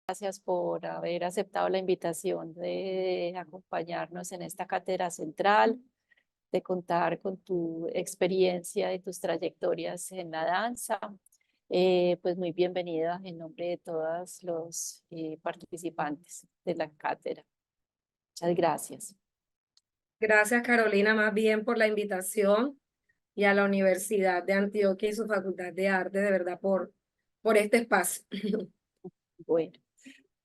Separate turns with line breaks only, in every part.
Gracias por haber aceptado la invitación de acompañarnos en esta cátedra central, de contar con tu experiencia y tus trayectorias en la danza. Pues muy bienvenida en nombre de todos los participantes de la cátedra. Muchas gracias.
Gracias, Carolina, más bien por la invitación y a la Universidad de Antioquia y su Facultad de Arte, de verdad, por este espacio.
Bueno,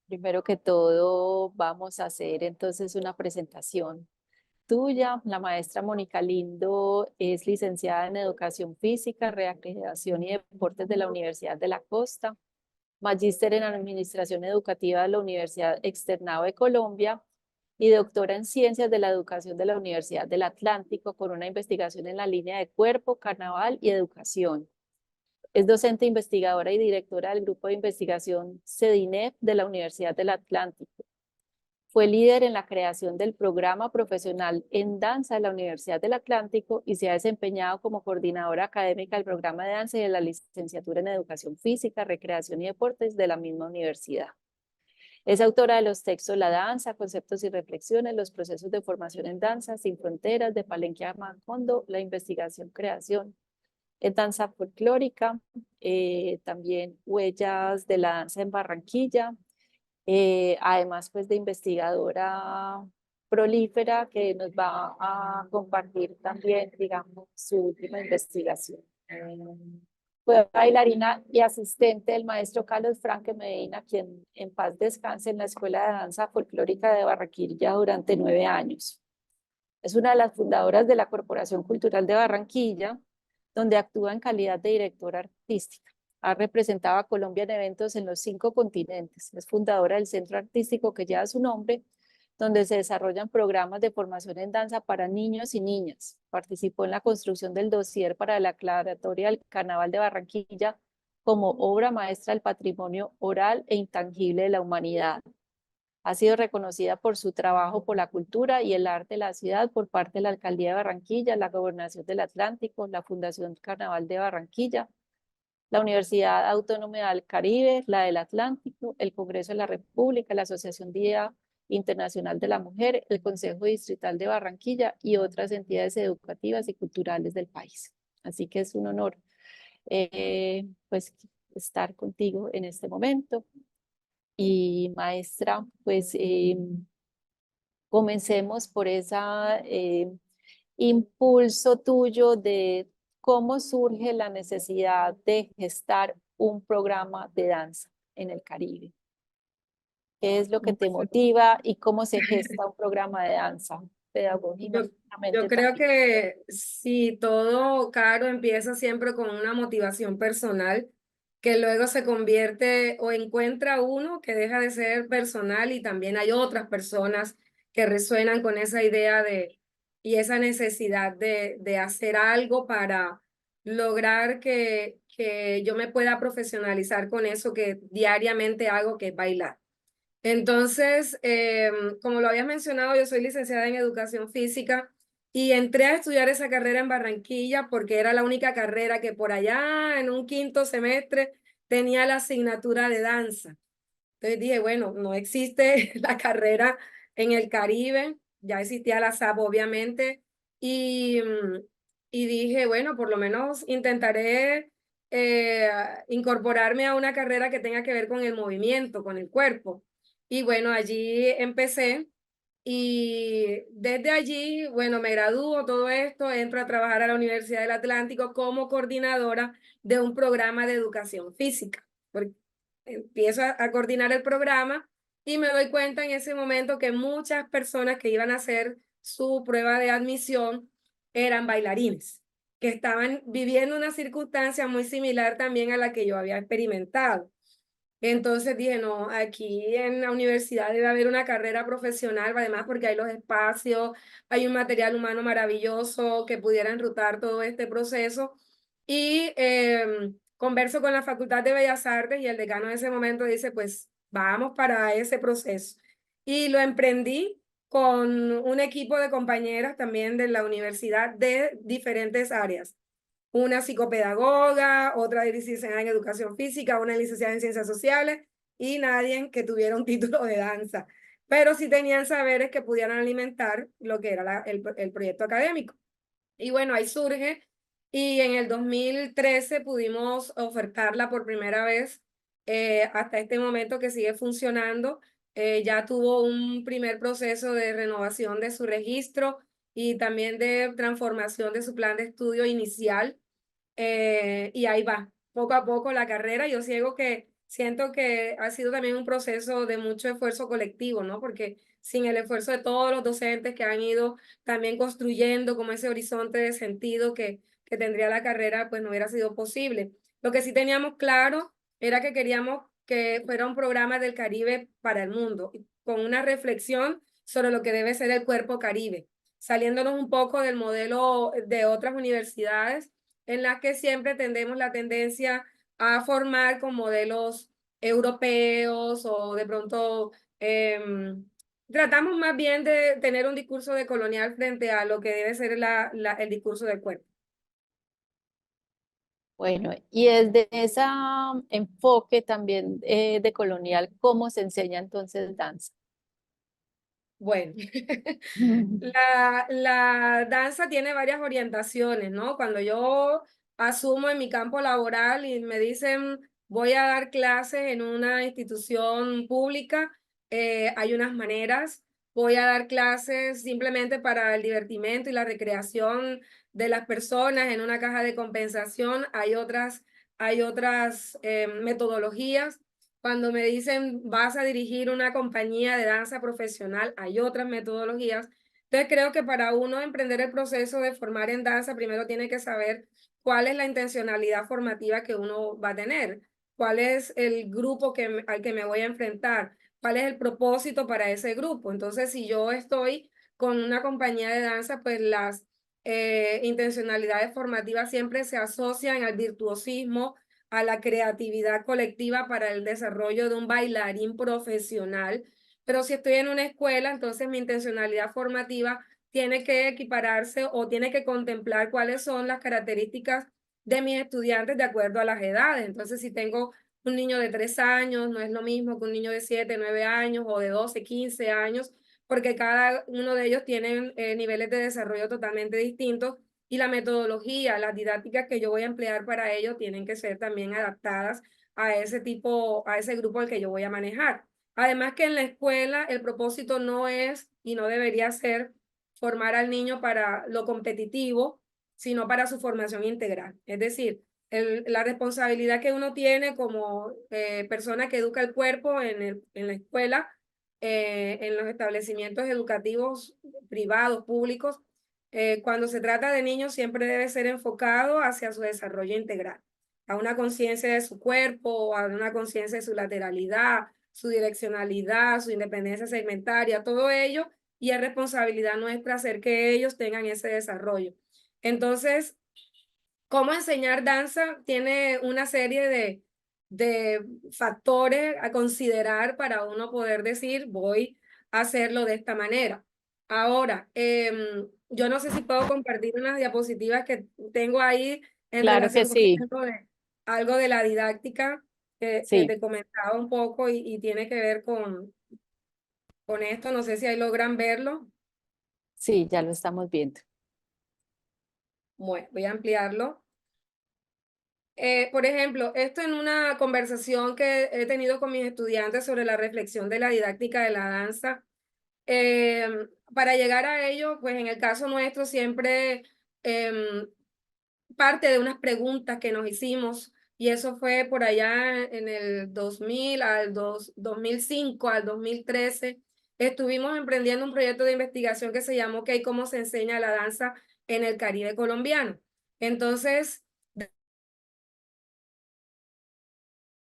primero que todo vamos a hacer entonces una presentación tuya. La maestra Mónica Lindo es licenciada en Educación Física, Recreación y Deportes de la Universidad de la Costa, magíster en Administración Educativa de la Universidad Externado de Colombia y doctora en Ciencias de la Educación de la Universidad del Atlántico con una investigación en la línea de cuerpo, carnaval y educación. Es docente investigadora y directora del Grupo de Investigación CEDINEP de la Universidad del Atlántico. Fue líder en la creación del programa profesional en danza de la Universidad del Atlántico y se ha desempeñado como coordinadora académica del programa de danza y de la licenciatura en Educación Física, Recreación y Deportes de la misma universidad. Es autora de los textos La danza, conceptos y reflexiones, los procesos de formación en danza, Sin fronteras, de Palenque a Macondo, la investigación, creación en danza folclórica, también Huellas de la danza en Barranquilla, además pues de investigadora prolífera que nos va a compartir también, digamos, su última investigación. Fue bailarina y asistente del maestro Carlos Franque Medina, quien en paz descanse en la Escuela de Danza Folclórica de Barranquilla durante 9 años. Es una de las fundadoras de la Corporación Cultural de Barranquilla, donde actúa en calidad de directora artística. Ha representado a Colombia en eventos en los 5 continentes. Es fundadora del centro artístico que lleva su nombre, donde se desarrollan programas de formación en danza para niños y niñas. Participó en la construcción del dossier para la aclaratoria del Carnaval de Barranquilla como obra maestra del patrimonio oral e intangible de la humanidad. Ha sido reconocida por su trabajo por la cultura y el arte de la ciudad por parte de la Alcaldía de Barranquilla, la Gobernación del Atlántico, la Fundación Carnaval de Barranquilla, la Universidad Autónoma del Caribe, la del Atlántico, el Congreso de la República, la Asociación Día Internacional de la Mujer, el Consejo Distrital de Barranquilla y otras entidades educativas y culturales del país. Así que es un honor pues estar contigo en este momento. Y maestra, pues comencemos por ese impulso tuyo de cómo surge la necesidad de gestar un programa de danza en el Caribe. ¿Qué es lo que te motiva y cómo se gesta un programa de danza
Yo, yo
pedagógicamente
creo
también?
que si todo, Caro, empieza siempre con una motivación personal, que luego se convierte o encuentra uno que deja de ser personal y también hay otras personas que resuenan con esa idea y esa necesidad de hacer algo para lograr que yo me pueda profesionalizar con eso que diariamente hago, que es bailar. Entonces, como lo habías mencionado, yo soy licenciada en educación física y entré a estudiar esa carrera en Barranquilla porque era la única carrera que por allá en un quinto semestre tenía la asignatura de danza. Entonces dije, bueno, no existe la carrera en el Caribe, ya existía la SAP obviamente, y, y dije, bueno, por lo menos intentaré incorporarme a una carrera que tenga que ver con el movimiento, con el cuerpo. Y bueno, allí empecé y desde allí, bueno, me gradúo todo esto, entro a trabajar a la Universidad del Atlántico como coordinadora de un programa de educación física. Porque empiezo a coordinar el programa y me doy cuenta en ese momento que muchas personas que iban a hacer su prueba de admisión eran bailarines, que estaban viviendo una circunstancia muy similar también a la que yo había experimentado. Entonces dije, no, aquí en la universidad debe haber una carrera profesional, además porque hay los espacios, hay un material humano maravilloso que pudiera enrutar todo este proceso. Y converso con la Facultad de Bellas Artes y el decano en ese momento dice, pues vamos para ese proceso. Y lo emprendí con un equipo de compañeras también de la universidad de diferentes áreas, una psicopedagoga, otra licenciada en educación física, una licenciada en ciencias sociales y nadie que tuviera un título de danza, pero sí tenían saberes que pudieran alimentar lo que era el proyecto académico. Y bueno, ahí surge y en el 2013 pudimos ofertarla por primera vez hasta este momento que sigue funcionando. Ya tuvo un primer proceso de renovación de su registro y también de transformación de su plan de estudio inicial. Y ahí va, poco a poco la carrera. Yo siento que ha sido también un proceso de mucho esfuerzo colectivo, ¿no? Porque sin el esfuerzo de todos los docentes que han ido también construyendo como ese horizonte de sentido que tendría la carrera, pues no hubiera sido posible. Lo que sí teníamos claro era que queríamos que fuera un programa del Caribe para el mundo, con una reflexión sobre lo que debe ser el cuerpo Caribe, saliéndonos un poco del modelo de otras universidades en las que siempre tendemos la tendencia a formar con modelos europeos o de pronto tratamos más bien de tener un discurso de colonial frente a lo que debe ser el discurso del cuerpo.
Bueno, y desde ese enfoque también de colonial, ¿cómo se enseña entonces danza?
Bueno, la danza tiene varias orientaciones, ¿no? Cuando yo asumo en mi campo laboral y me dicen voy a dar clases en una institución pública, hay unas maneras. Voy a dar clases simplemente para el divertimento y la recreación de las personas en una caja de compensación. Hay otras metodologías. Cuando me dicen vas a dirigir una compañía de danza profesional, hay otras metodologías. Entonces creo que para uno emprender el proceso de formar en danza, primero tiene que saber cuál es la intencionalidad formativa que uno va a tener, cuál es el grupo al que me voy a enfrentar, cuál es el propósito para ese grupo. Entonces, si yo estoy con una compañía de danza, pues las intencionalidades formativas siempre se asocian al virtuosismo, a la creatividad colectiva para el desarrollo de un bailarín profesional. Pero si estoy en una escuela, entonces mi intencionalidad formativa tiene que equipararse o tiene que contemplar cuáles son las características de mis estudiantes de acuerdo a las edades. Entonces, si tengo un niño de 3 años, no es lo mismo que un niño de 7, 9 años o de 12, 15 años, porque cada uno de ellos tienen niveles de desarrollo totalmente distintos y la metodología, las didácticas que yo voy a emplear para ello tienen que ser también adaptadas a ese tipo, a ese grupo al que yo voy a manejar. Además que en la escuela el propósito no es y no debería ser formar al niño para lo competitivo, sino para su formación integral. Es decir, la responsabilidad que uno tiene como persona que educa el cuerpo en la escuela, en los establecimientos educativos privados, públicos, cuando se trata de niños siempre debe ser enfocado hacia su desarrollo integral, a una conciencia de su cuerpo, a una conciencia de su lateralidad, su direccionalidad, su independencia segmentaria, todo ello, y es responsabilidad nuestra hacer que ellos tengan ese desarrollo. Entonces, cómo enseñar danza tiene una serie de factores a considerar para uno poder decir, voy a hacerlo de esta manera. Ahora, yo no sé si puedo compartir unas diapositivas que tengo ahí en
Claro que
relación con
sí,
algo de la didáctica que
sí,
te comentaba un poco y tiene que ver con esto. No sé si ahí logran verlo.
sí, ya lo estamos viendo.
Bueno, voy a ampliarlo. Por ejemplo, esto en una conversación que he tenido con mis estudiantes sobre la reflexión de la didáctica de la danza. Para llegar a ello, pues en el caso nuestro siempre em, parte de unas preguntas que nos hicimos y eso fue por allá en el 2000 2005 al 2013. Estuvimos emprendiendo un proyecto de investigación que se llamó ¿Cómo se enseña la danza en el Caribe colombiano? Entonces,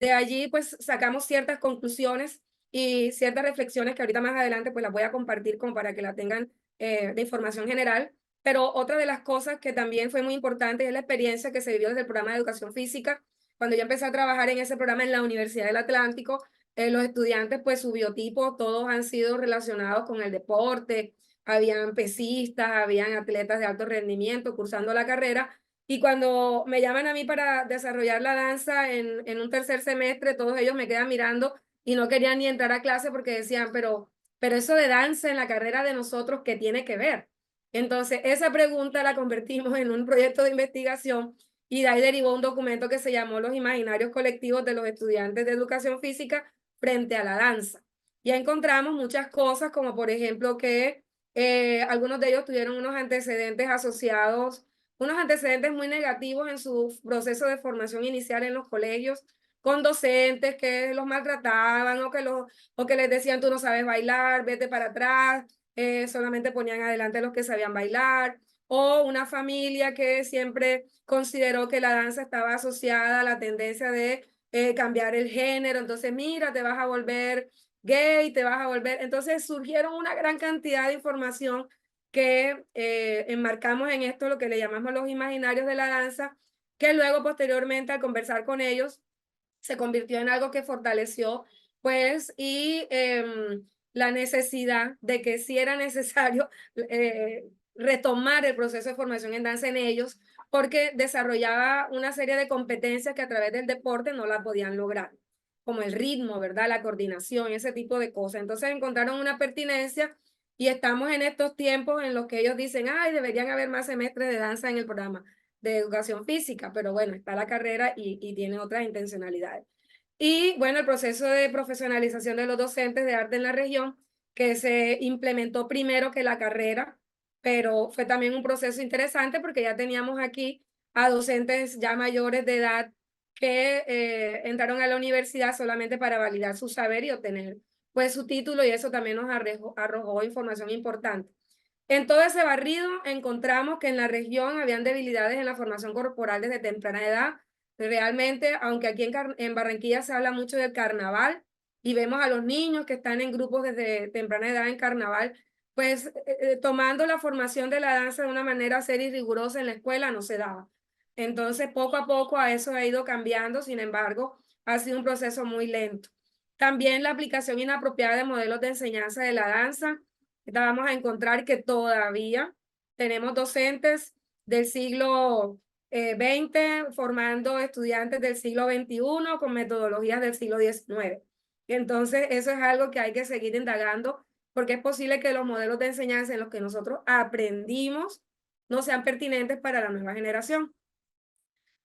de allí pues sacamos ciertas conclusiones y ciertas reflexiones que ahorita más adelante pues las voy a compartir como para que la tengan de información general. Pero otra de las cosas que también fue muy importante es la experiencia que se vivió desde el programa de educación física. Cuando yo empecé a trabajar en ese programa en la Universidad del Atlántico, los estudiantes pues su biotipo todos han sido relacionados con el deporte, habían pesistas, habían atletas de alto rendimiento cursando la carrera, y cuando me llaman a mí para desarrollar la danza en un tercer semestre, todos ellos me quedan mirando y no querían ni entrar a clase porque decían, pero eso de danza en la carrera de nosotros, ¿qué tiene que ver? Entonces, esa pregunta la convertimos en un proyecto de investigación y de ahí derivó un documento que se llamó Los Imaginarios Colectivos de los Estudiantes de Educación Física frente a la danza. Ya encontramos muchas cosas, como por ejemplo que algunos de ellos tuvieron unos antecedentes asociados, unos antecedentes muy negativos en su proceso de formación inicial en los colegios, con docentes que los maltrataban o que les decían tú no sabes bailar, vete para atrás, solamente ponían adelante los que sabían bailar, o una familia que siempre consideró que la danza estaba asociada a la tendencia de cambiar el género, entonces mira, te vas a volver gay, te vas a volver. Entonces surgieron una gran cantidad de información que enmarcamos en esto, lo que le llamamos los imaginarios de la danza, que luego posteriormente al conversar con ellos se convirtió en algo que fortaleció, pues, y la necesidad de que sí era necesario retomar el proceso de formación en danza en ellos, porque desarrollaba una serie de competencias que a través del deporte no la podían lograr, como el ritmo, ¿verdad? La coordinación, ese tipo de cosas. Entonces encontraron una pertinencia y estamos en estos tiempos en los que ellos dicen, ay, deberían haber más semestres de danza en el programa de educación física, pero bueno, está la carrera y tiene otras intencionalidades. Y bueno, el proceso de profesionalización de los docentes de arte en la región, que se implementó primero que la carrera, pero fue también un proceso interesante porque ya teníamos aquí a docentes ya mayores de edad que entraron a la universidad solamente para validar su saber y obtener pues su título, y eso también nos arrojó información importante. En todo ese barrido encontramos que en la región habían debilidades en la formación corporal desde temprana edad. Realmente, aunque aquí en Barranquilla se habla mucho del carnaval y vemos a los niños que están en grupos desde temprana edad en carnaval, pues tomando la formación de la danza de una manera seria y rigurosa en la escuela no se daba. Entonces, poco a poco a eso ha ido cambiando, sin embargo, ha sido un proceso muy lento. También la aplicación inapropiada de modelos de enseñanza de la danza. Vamos a encontrar que todavía tenemos docentes del siglo XX formando estudiantes del siglo XXI con metodologías del siglo XIX. Entonces, eso es algo que hay que seguir indagando porque es posible que los modelos de enseñanza en los que nosotros aprendimos no sean pertinentes para la nueva generación.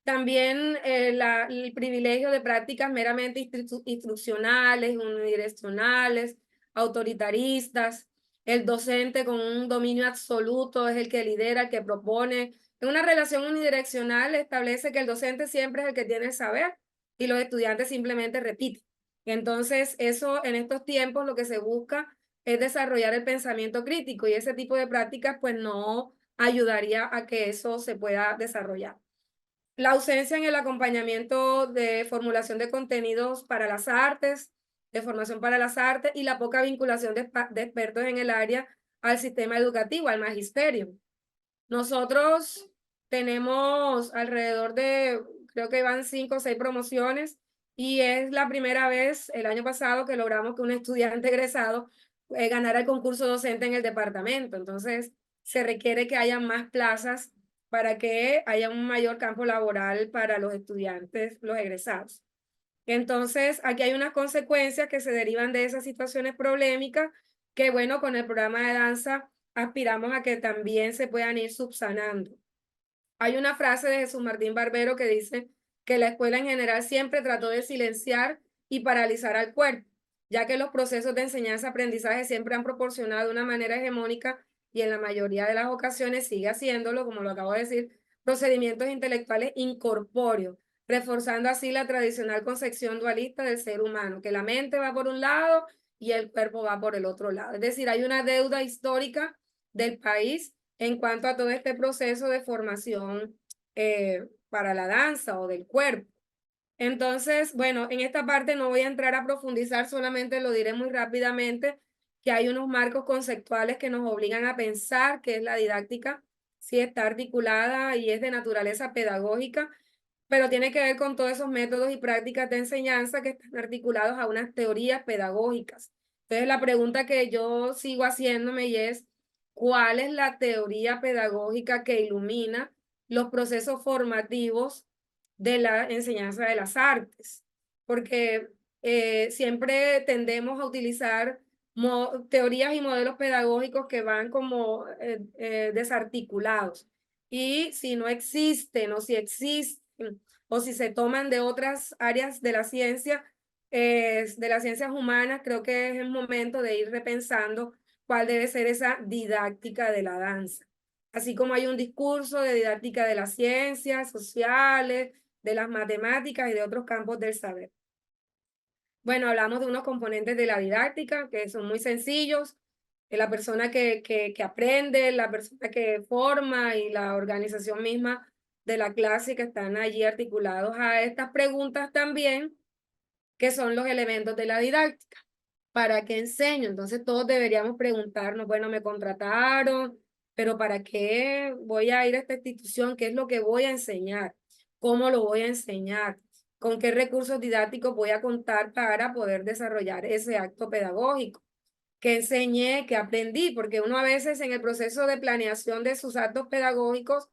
También el privilegio de prácticas meramente instruccionales, unidireccionales, autoritaristas. El docente con un dominio absoluto es el que lidera, el que propone. En una relación unidireccional establece que el docente siempre es el que tiene el saber y los estudiantes simplemente repiten. Entonces, eso en estos tiempos lo que se busca es desarrollar el pensamiento crítico y ese tipo de prácticas pues no ayudaría a que eso se pueda desarrollar. La ausencia en el acompañamiento de formulación de contenidos para las artes, de formación para las artes y la poca vinculación de expertos en el área al sistema educativo, al magisterio. Nosotros tenemos alrededor de, creo que van 5 o 6 promociones y es la primera vez el año pasado que logramos que un estudiante egresado ganara el concurso docente en el departamento. Entonces, se requiere que haya más plazas para que haya un mayor campo laboral para los estudiantes, los egresados. Entonces, aquí hay unas consecuencias que se derivan de esas situaciones problemáticas que, bueno, con el programa de danza aspiramos a que también se puedan ir subsanando. Hay una frase de Jesús Martín Barbero que dice que la escuela en general siempre trató de silenciar y paralizar al cuerpo, ya que los procesos de enseñanza-aprendizaje siempre han proporcionado de una manera hegemónica y en la mayoría de las ocasiones sigue haciéndolo, como lo acabo de decir, procedimientos intelectuales incorpóreos, reforzando así la tradicional concepción dualista del ser humano, que la mente va por un lado y el cuerpo va por el otro lado. Es decir, hay una deuda histórica del país en cuanto a todo este proceso de formación para la danza o del cuerpo. Entonces, bueno, en esta parte no voy a entrar a profundizar, solamente lo diré muy rápidamente, que hay unos marcos conceptuales que nos obligan a pensar que es la didáctica, si está articulada y es de naturaleza pedagógica, pero tiene que ver con todos esos métodos y prácticas de enseñanza que están articulados a unas teorías pedagógicas. Entonces, la pregunta que yo sigo haciéndome y es, ¿cuál es la teoría pedagógica que ilumina los procesos formativos de la enseñanza de las artes? Porque siempre tendemos a utilizar teorías y modelos pedagógicos que van como desarticulados. Y si no existen o si existen o si se toman de otras áreas de la ciencia, de las ciencias humanas, creo que es el momento de ir repensando cuál debe ser esa didáctica de la danza. Así como hay un discurso de didáctica de las ciencias sociales, de las matemáticas y de otros campos del saber. Bueno, hablamos de unos componentes de la didáctica que son muy sencillos. La persona que aprende, la persona que forma y la organización misma de la clase que están allí articulados a estas preguntas también, que son los elementos de la didáctica. ¿Para qué enseño? Entonces todos deberíamos preguntarnos, bueno, me contrataron, pero ¿para qué voy a ir a esta institución? ¿Qué es lo que voy a enseñar? ¿Cómo lo voy a enseñar? ¿Con qué recursos didácticos voy a contar para poder desarrollar ese acto pedagógico? ¿Qué enseñé? ¿Qué aprendí? Porque uno a veces en el proceso de planeación de sus actos pedagógicos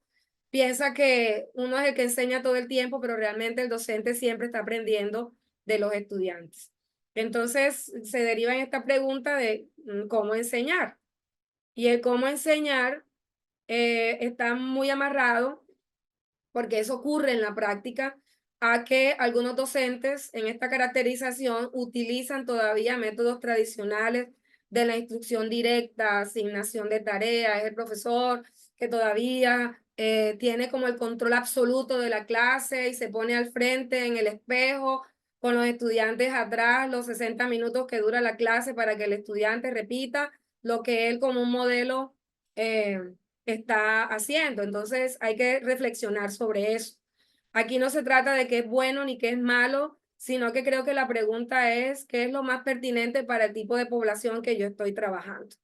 piensa que uno es el que enseña todo el tiempo, pero realmente el docente siempre está aprendiendo de los estudiantes. Entonces se deriva en esta pregunta de cómo enseñar. Y el cómo enseñar está muy amarrado, porque eso ocurre en la práctica, a que algunos docentes en esta caracterización utilizan todavía métodos tradicionales de la instrucción directa, asignación de tareas, es el profesor que todavía tiene como el control absoluto de la clase y se pone al frente en el espejo con los estudiantes atrás los 60 minutos que dura la clase para que el estudiante repita lo que él como un modelo está haciendo. Entonces hay que reflexionar sobre eso. Aquí no se trata de qué es bueno ni qué es malo, sino que creo que la pregunta es qué es lo más pertinente para el tipo de población que yo estoy trabajando.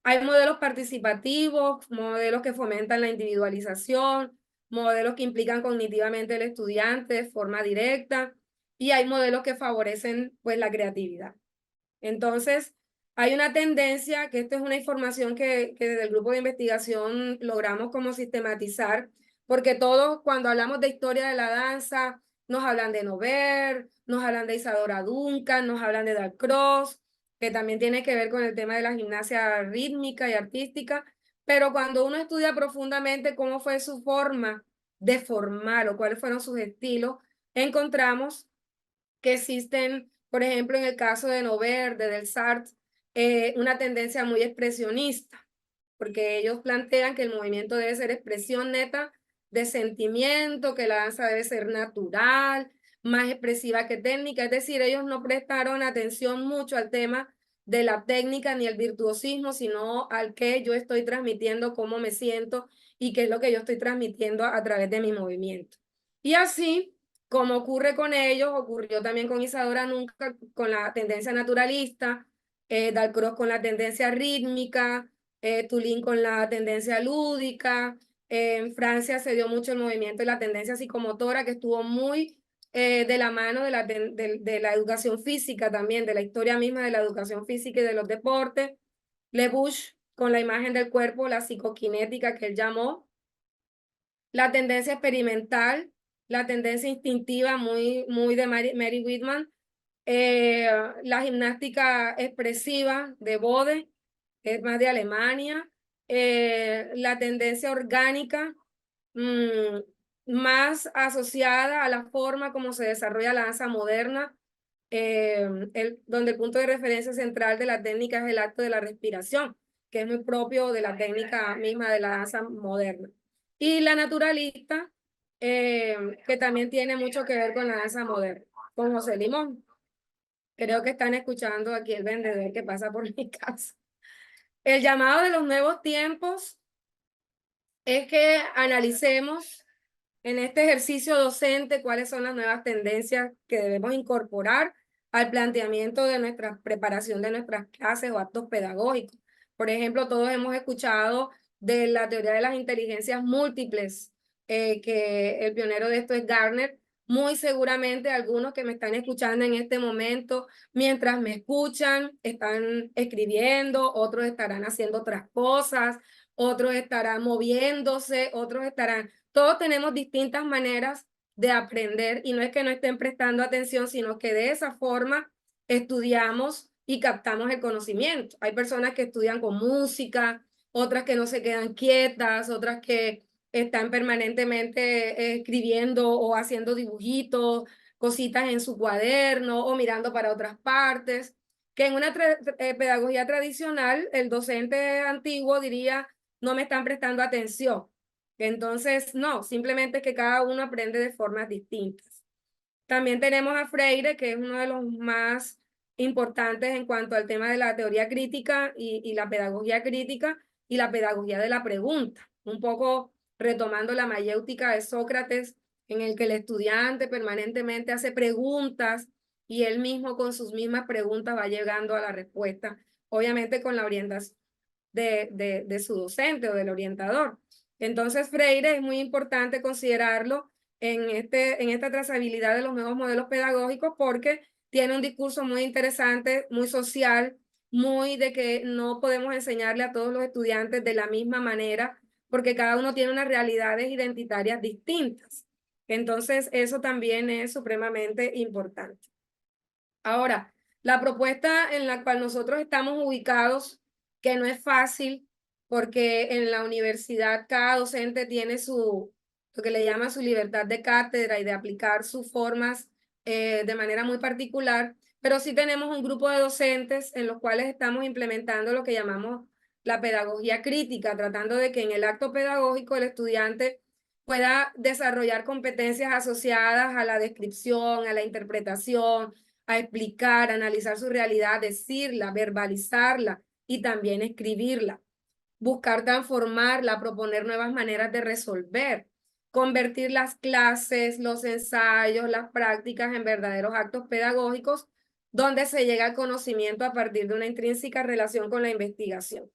Hay modelos participativos, modelos que fomentan la individualización, modelos que implican cognitivamente al estudiante de forma directa y hay modelos que favorecen pues la creatividad. Entonces, hay una tendencia, que esta es una información que desde el grupo de investigación logramos como sistematizar, porque todos cuando hablamos de historia de la danza, nos hablan de Nover, nos hablan de Isadora Duncan, nos hablan de Dalcroze, que también tiene que ver con el tema de la gimnasia rítmica y artística, pero cuando uno estudia profundamente cómo fue su forma de formar o cuáles fueron sus estilos, encontramos que existen, por ejemplo, en el caso de Nover, de Delsart, una tendencia muy expresionista, porque ellos plantean que el movimiento debe ser expresión neta de sentimiento, que la danza debe ser natural, más expresiva que técnica, es decir, ellos no prestaron atención mucho al tema de la técnica ni el virtuosismo, sino al que yo estoy transmitiendo, cómo me siento y qué es lo que yo estoy transmitiendo a través de mi movimiento. Y así, como ocurre con ellos, ocurrió también con Isadora Nunca, con la tendencia naturalista, Dalcroze con la tendencia rítmica, Tulin con la tendencia lúdica. En Francia se dio mucho el movimiento de la tendencia psicomotora, que estuvo muy de la mano de la educación física también, de la historia misma de la educación física y de los deportes. Le Bouche con la imagen del cuerpo, la psicoquinética que él llamó. La tendencia experimental, la tendencia instintiva muy de Mary Whitman. La gimnástica expresiva de Bode, que es más de Alemania. La tendencia orgánica, más asociada a la forma como se desarrolla la danza moderna, donde el punto de referencia central de la técnica es el acto de la respiración, que es muy propio de la técnica misma de la danza moderna. Y la naturalista, que también tiene mucho que ver con la danza moderna, con José Limón. Creo que están escuchando aquí el vendedor que pasa por mi casa. El llamado de los nuevos tiempos es que analicemos en este ejercicio docente cuáles son las nuevas tendencias que debemos incorporar al planteamiento de nuestra preparación de nuestras clases o actos pedagógicos. Por ejemplo, todos hemos escuchado de la teoría de las inteligencias múltiples, que el pionero de esto es Gardner. Muy seguramente algunos que me están escuchando en este momento, mientras me escuchan, están escribiendo, otros estarán haciendo otras cosas, otros estarán moviéndose, otros estarán... Todos tenemos distintas maneras de aprender, y no es que no estén prestando atención, sino que de esa forma estudiamos y captamos el conocimiento. Hay personas que estudian con música, otras que no se quedan quietas, otras que están permanentemente escribiendo o haciendo dibujitos, cositas en su cuaderno o mirando para otras partes, que en una pedagogía tradicional, el docente antiguo diría, no me están prestando atención. Entonces, no, simplemente es que cada uno aprende de formas distintas. También tenemos a Freire, que es uno de los más importantes en cuanto al tema de la teoría crítica y la pedagogía crítica y la pedagogía de la pregunta, un poco retomando la mayéutica de Sócrates, en el que el estudiante permanentemente hace preguntas y él mismo con sus mismas preguntas va llegando a la respuesta, obviamente con la orientación de su docente o del orientador. Entonces, Freire es muy importante considerarlo en esta trazabilidad de los nuevos modelos pedagógicos porque tiene un discurso muy interesante, muy social, muy de que no podemos enseñarle a todos los estudiantes de la misma manera porque cada uno tiene unas realidades identitarias distintas. Entonces, eso también es supremamente importante. Ahora, la propuesta en la cual nosotros estamos ubicados, que no es fácil, porque en la universidad cada docente tiene lo que le llama su libertad de cátedra y de aplicar sus formas de manera muy particular, pero sí tenemos un grupo de docentes en los cuales estamos implementando lo que llamamos la pedagogía crítica, tratando de que en el acto pedagógico el estudiante pueda desarrollar competencias asociadas a la descripción, a la interpretación, a explicar, a analizar su realidad, decirla, verbalizarla y también escribirla, buscar transformarla, proponer nuevas maneras de resolver, convertir las clases, los ensayos, las prácticas en verdaderos actos pedagógicos donde se llega al conocimiento a partir de una intrínseca relación con la investigación.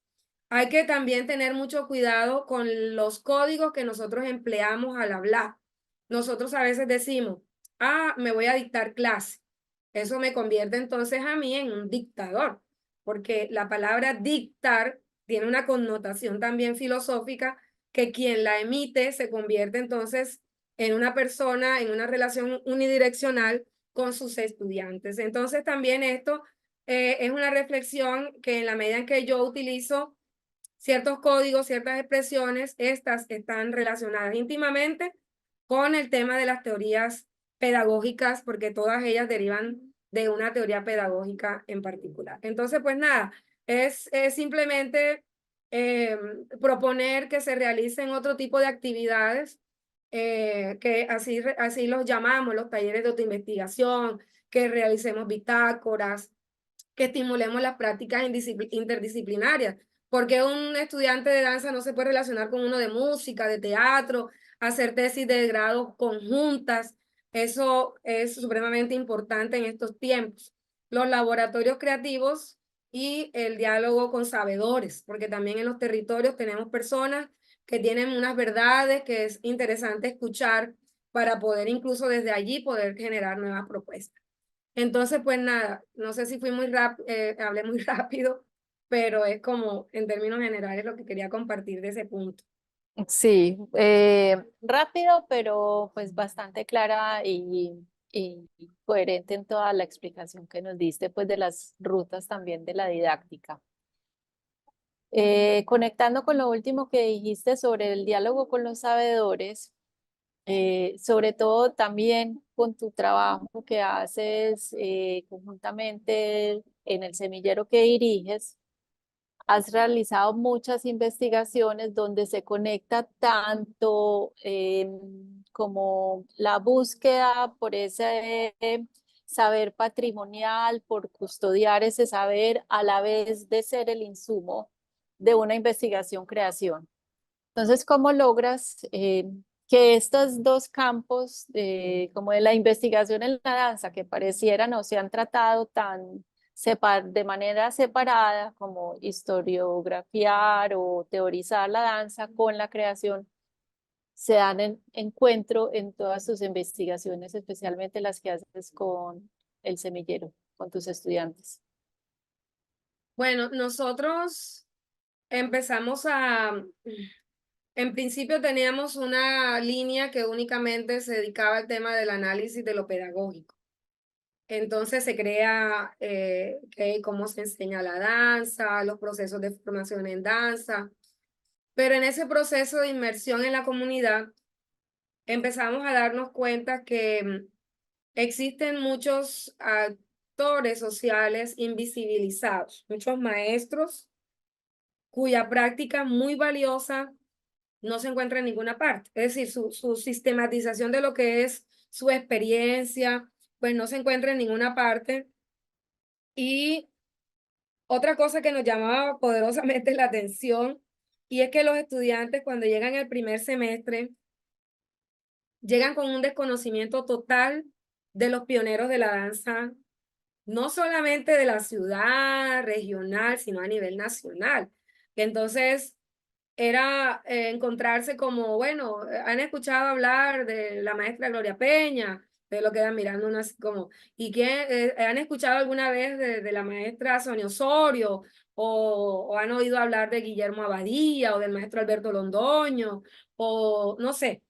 Hay que también tener mucho cuidado con los códigos que nosotros empleamos al hablar. Nosotros a veces decimos, me voy a dictar clase. Eso me convierte entonces a mí en un dictador, porque la palabra dictar tiene una connotación también filosófica que quien la emite se convierte entonces en una persona, en una relación unidireccional con sus estudiantes. Entonces también esto es una reflexión que en la medida en que yo utilizo ciertos códigos, ciertas expresiones, estas están relacionadas íntimamente con el tema de las teorías pedagógicas, porque todas ellas derivan de una teoría pedagógica en particular. Entonces, pues nada, es simplemente proponer que se realicen otro tipo de actividades, que así los llamamos, los talleres de autoinvestigación, que realicemos bitácoras, que estimulemos las prácticas interdisciplinarias, porque un estudiante de danza no se puede relacionar con uno de música, de teatro, hacer tesis de grado conjuntas. Eso es supremamente importante en estos tiempos. Los laboratorios creativos y el diálogo con sabedores, porque también en los territorios tenemos personas que tienen unas verdades que es interesante escuchar para poder incluso desde allí poder generar nuevas propuestas. Entonces, pues nada, no sé si fui muy rápido, hablé muy rápido, pero es como en términos generales lo que quería compartir de ese punto.
Sí, rápido, pero pues bastante clara y coherente en toda la explicación que nos diste, pues de las rutas también de la didáctica. Conectando con lo último que dijiste sobre el diálogo con los sabedores, sobre todo también con tu trabajo que haces conjuntamente en el semillero que diriges, has realizado muchas investigaciones donde se conecta tanto como la búsqueda por ese saber patrimonial, por custodiar ese saber, a la vez de ser el insumo de una investigación-creación. Entonces, ¿cómo logras que estos dos campos, como de la investigación en la danza, que parecieran o se han tratado tan de manera separada, como historiografiar o teorizar la danza con la creación, se dan en encuentro en todas tus investigaciones, especialmente las que haces con el semillero, con tus estudiantes?
Bueno, nosotros empezamos En principio teníamos una línea que únicamente se dedicaba al tema del análisis de lo pedagógico. Entonces se crea cómo se enseña la danza, los procesos de formación en danza, pero en ese proceso de inmersión en la comunidad empezamos a darnos cuenta que existen muchos actores sociales invisibilizados, muchos maestros cuya práctica muy valiosa no se encuentra en ninguna parte. Es decir, su sistematización de lo que es su experiencia, pues no se encuentra en ninguna parte. Y otra cosa que nos llamaba poderosamente la atención, y es que los estudiantes cuando llegan el primer semestre, llegan con un desconocimiento total de los pioneros de la danza, no solamente de la ciudad regional, sino a nivel nacional. Entonces, era encontrarse como, bueno, han escuchado hablar de la maestra Gloria Peña, de lo quedan mirando uno así como, ¿y qué han escuchado alguna vez de la maestra Sonia Osorio? O han oído hablar de Guillermo Abadía o del maestro Alberto Londoño, o no sé.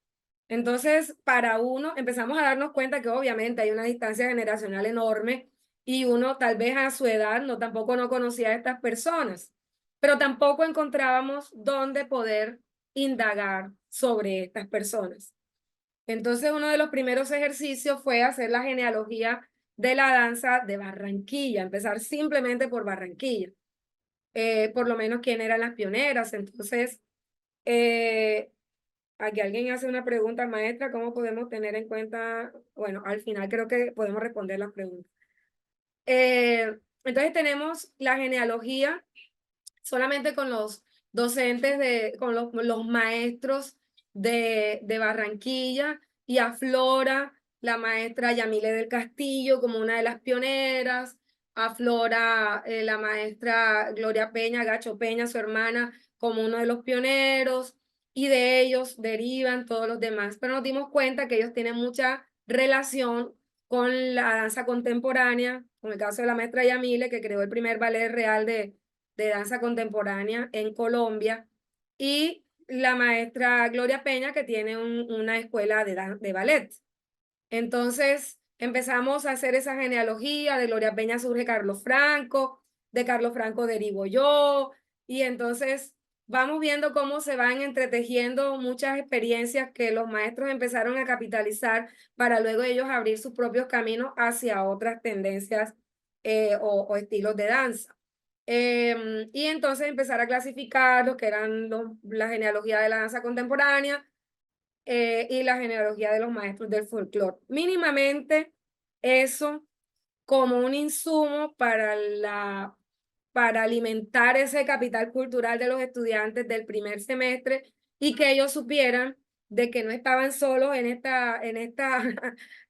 Entonces, para uno, empezamos a darnos cuenta que obviamente hay una distancia generacional enorme y uno tal vez a su edad tampoco no conocía a estas personas, pero tampoco encontrábamos dónde poder indagar sobre estas personas. Entonces, uno de los primeros ejercicios fue hacer la genealogía de la danza de Barranquilla, empezar simplemente por Barranquilla, por lo menos quién eran las pioneras. Entonces, aquí alguien hace una pregunta, maestra, ¿cómo podemos tener en cuenta? Bueno, al final creo que podemos responder las preguntas. Entonces tenemos la genealogía solamente con los docentes, con los maestros de Barranquilla, y aflora la maestra Yamile del Castillo como una de las pioneras, aflora la maestra Gloria Peña, Gacho Peña, su hermana, como uno de los pioneros, y de ellos derivan todos los demás. Pero nos dimos cuenta que ellos tienen mucha relación con la danza contemporánea, con el caso de la maestra Yamile, que creó el primer ballet real de danza contemporánea en Colombia, y la maestra Gloria Peña, que tiene una escuela de ballet. Entonces empezamos a hacer esa genealogía, de Gloria Peña surge Carlos Franco, de Carlos Franco derivo yo, y entonces vamos viendo cómo se van entretejiendo muchas experiencias que los maestros empezaron a capitalizar para luego ellos abrir sus propios caminos hacia otras tendencias o estilos de danza. Y entonces empezar a clasificar lo que eran la genealogía de la danza contemporánea y la genealogía de los maestros del folclore. Mínimamente eso como un insumo para alimentar ese capital cultural de los estudiantes del primer semestre, y que ellos supieran de que no estaban solos en esta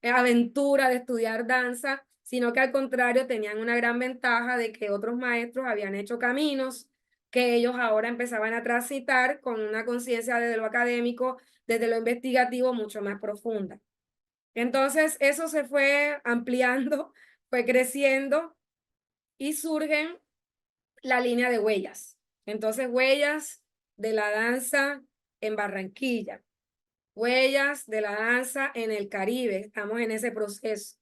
aventura de estudiar danza, sino que al contrario tenían una gran ventaja de que otros maestros habían hecho caminos que ellos ahora empezaban a transitar con una conciencia desde lo académico, desde lo investigativo mucho más profunda. Entonces eso se fue ampliando, fue creciendo, y surgen la línea de huellas. Entonces, huellas de la danza en Barranquilla, huellas de la danza en el Caribe, estamos en ese proceso.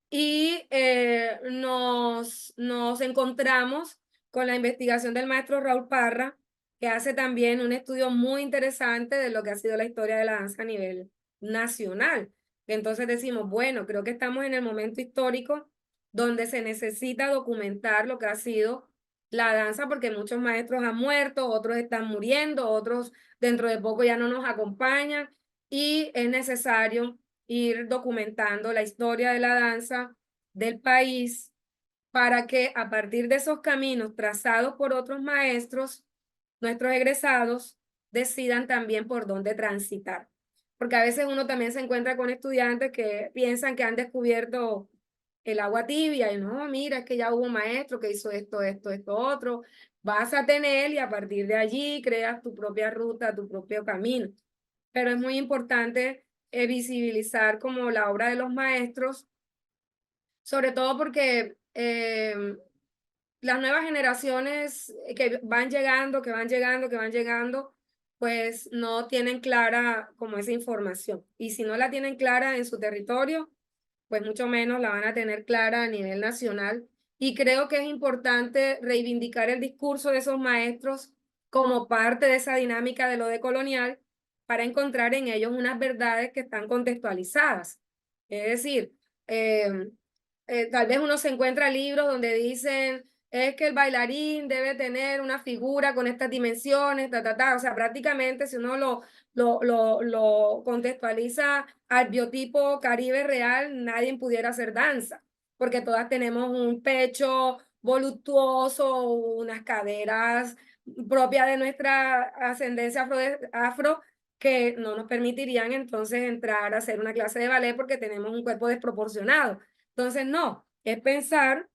Y nos encontramos con la investigación del maestro Raúl Parra, que hace también un estudio muy interesante de lo que ha sido la historia de la danza a nivel nacional. Entonces decimos, bueno, creo que estamos en el momento histórico donde se necesita documentar lo que ha sido la danza, porque muchos maestros han muerto, otros están muriendo, otros dentro de poco ya no nos acompañan, y es necesario ir documentando la historia de la danza del país para que a partir de esos caminos trazados por otros maestros, nuestros egresados decidan también por dónde transitar. Porque a veces uno también se encuentra con estudiantes que piensan que han descubierto el agua tibia y no, mira, es que ya hubo un maestro que hizo esto, otro. Vas a tener, y a partir de allí creas tu propia ruta, tu propio camino. Pero es muy importante visibilizar como la obra de los maestros, sobre todo porque las nuevas generaciones que van llegando, que van llegando, pues no tienen clara como esa información. Y si no la tienen clara en su territorio, pues mucho menos la van a tener clara a nivel nacional. Y creo que es importante reivindicar el discurso de esos maestros como parte de esa dinámica de lo decolonial para encontrar en ellos unas verdades que están contextualizadas. Es decir, eh, tal vez uno se encuentra libros donde dicen es que el bailarín debe tener una figura con estas dimensiones, O sea, prácticamente si uno lo contextualiza al biotipo caribe real, nadie pudiera hacer danza, porque todas tenemos un pecho voluptuoso, unas caderas propias de nuestra ascendencia afro que no nos permitirían entonces entrar a hacer una clase de ballet porque tenemos un cuerpo desproporcionado. Entonces, no, es pensar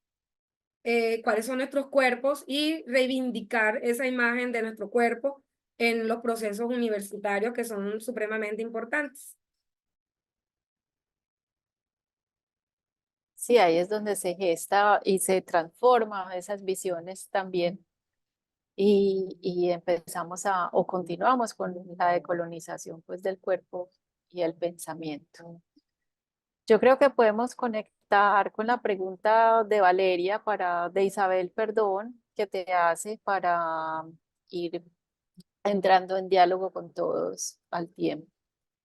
cuáles son nuestros cuerpos y reivindicar esa imagen de nuestro cuerpo en los procesos universitarios que son supremamente importantes.
Sí, ahí es donde se gesta y se transforma esas visiones también. Y empezamos o continuamos con la decolonización pues, del cuerpo y el pensamiento. Yo creo que podemos conectar con la pregunta de Valeria, de Isabel, perdón, que te hace para ir entrando en diálogo con todos al tiempo.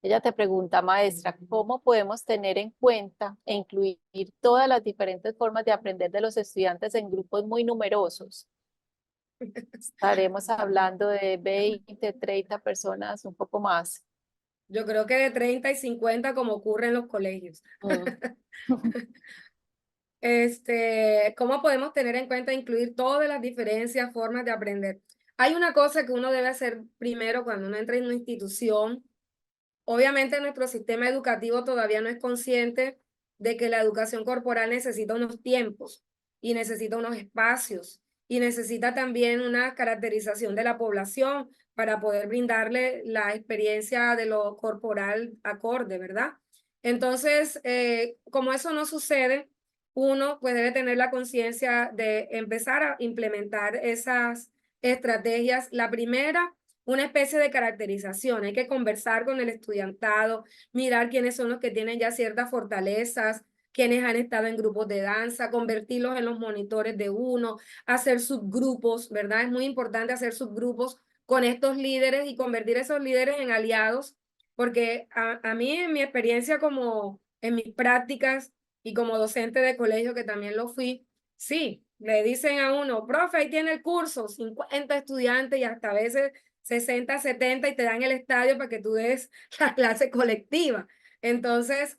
Ella te pregunta, maestra, ¿cómo podemos tener en cuenta e incluir todas las diferentes formas de aprender de los estudiantes en grupos muy numerosos? Estaremos hablando de 20, 30 personas, un poco más.
Yo creo que de 30 y 50 como ocurre en los colegios.
Mm.
¿Cómo podemos tener en cuenta e incluir todas las diferencias, formas de aprender? Hay una cosa que uno debe hacer primero cuando uno entra en una institución. Obviamente nuestro sistema educativo todavía no es consciente de que la educación corporal necesita unos tiempos y necesita unos espacios y necesita también una caracterización de la población para poder brindarle la experiencia de lo corporal acorde, ¿verdad? Entonces, como eso no sucede, uno pues debe tener la conciencia de empezar a implementar esas estrategias. La primera, una especie de caracterización. Hay que conversar con el estudiantado, mirar quiénes son los que tienen ya ciertas fortalezas, quienes han estado en grupos de danza, convertirlos en los monitores de uno, hacer subgrupos, ¿verdad? Es muy importante hacer subgrupos con estos líderes y convertir esos líderes en aliados, porque a mí en mi experiencia como en mis prácticas y como docente de colegio, que también lo fui, sí, le dicen a uno, profe, ahí tiene el curso, 50 estudiantes y hasta a veces 60, 70 y te dan el estadio para que tú des la clase colectiva. Entonces,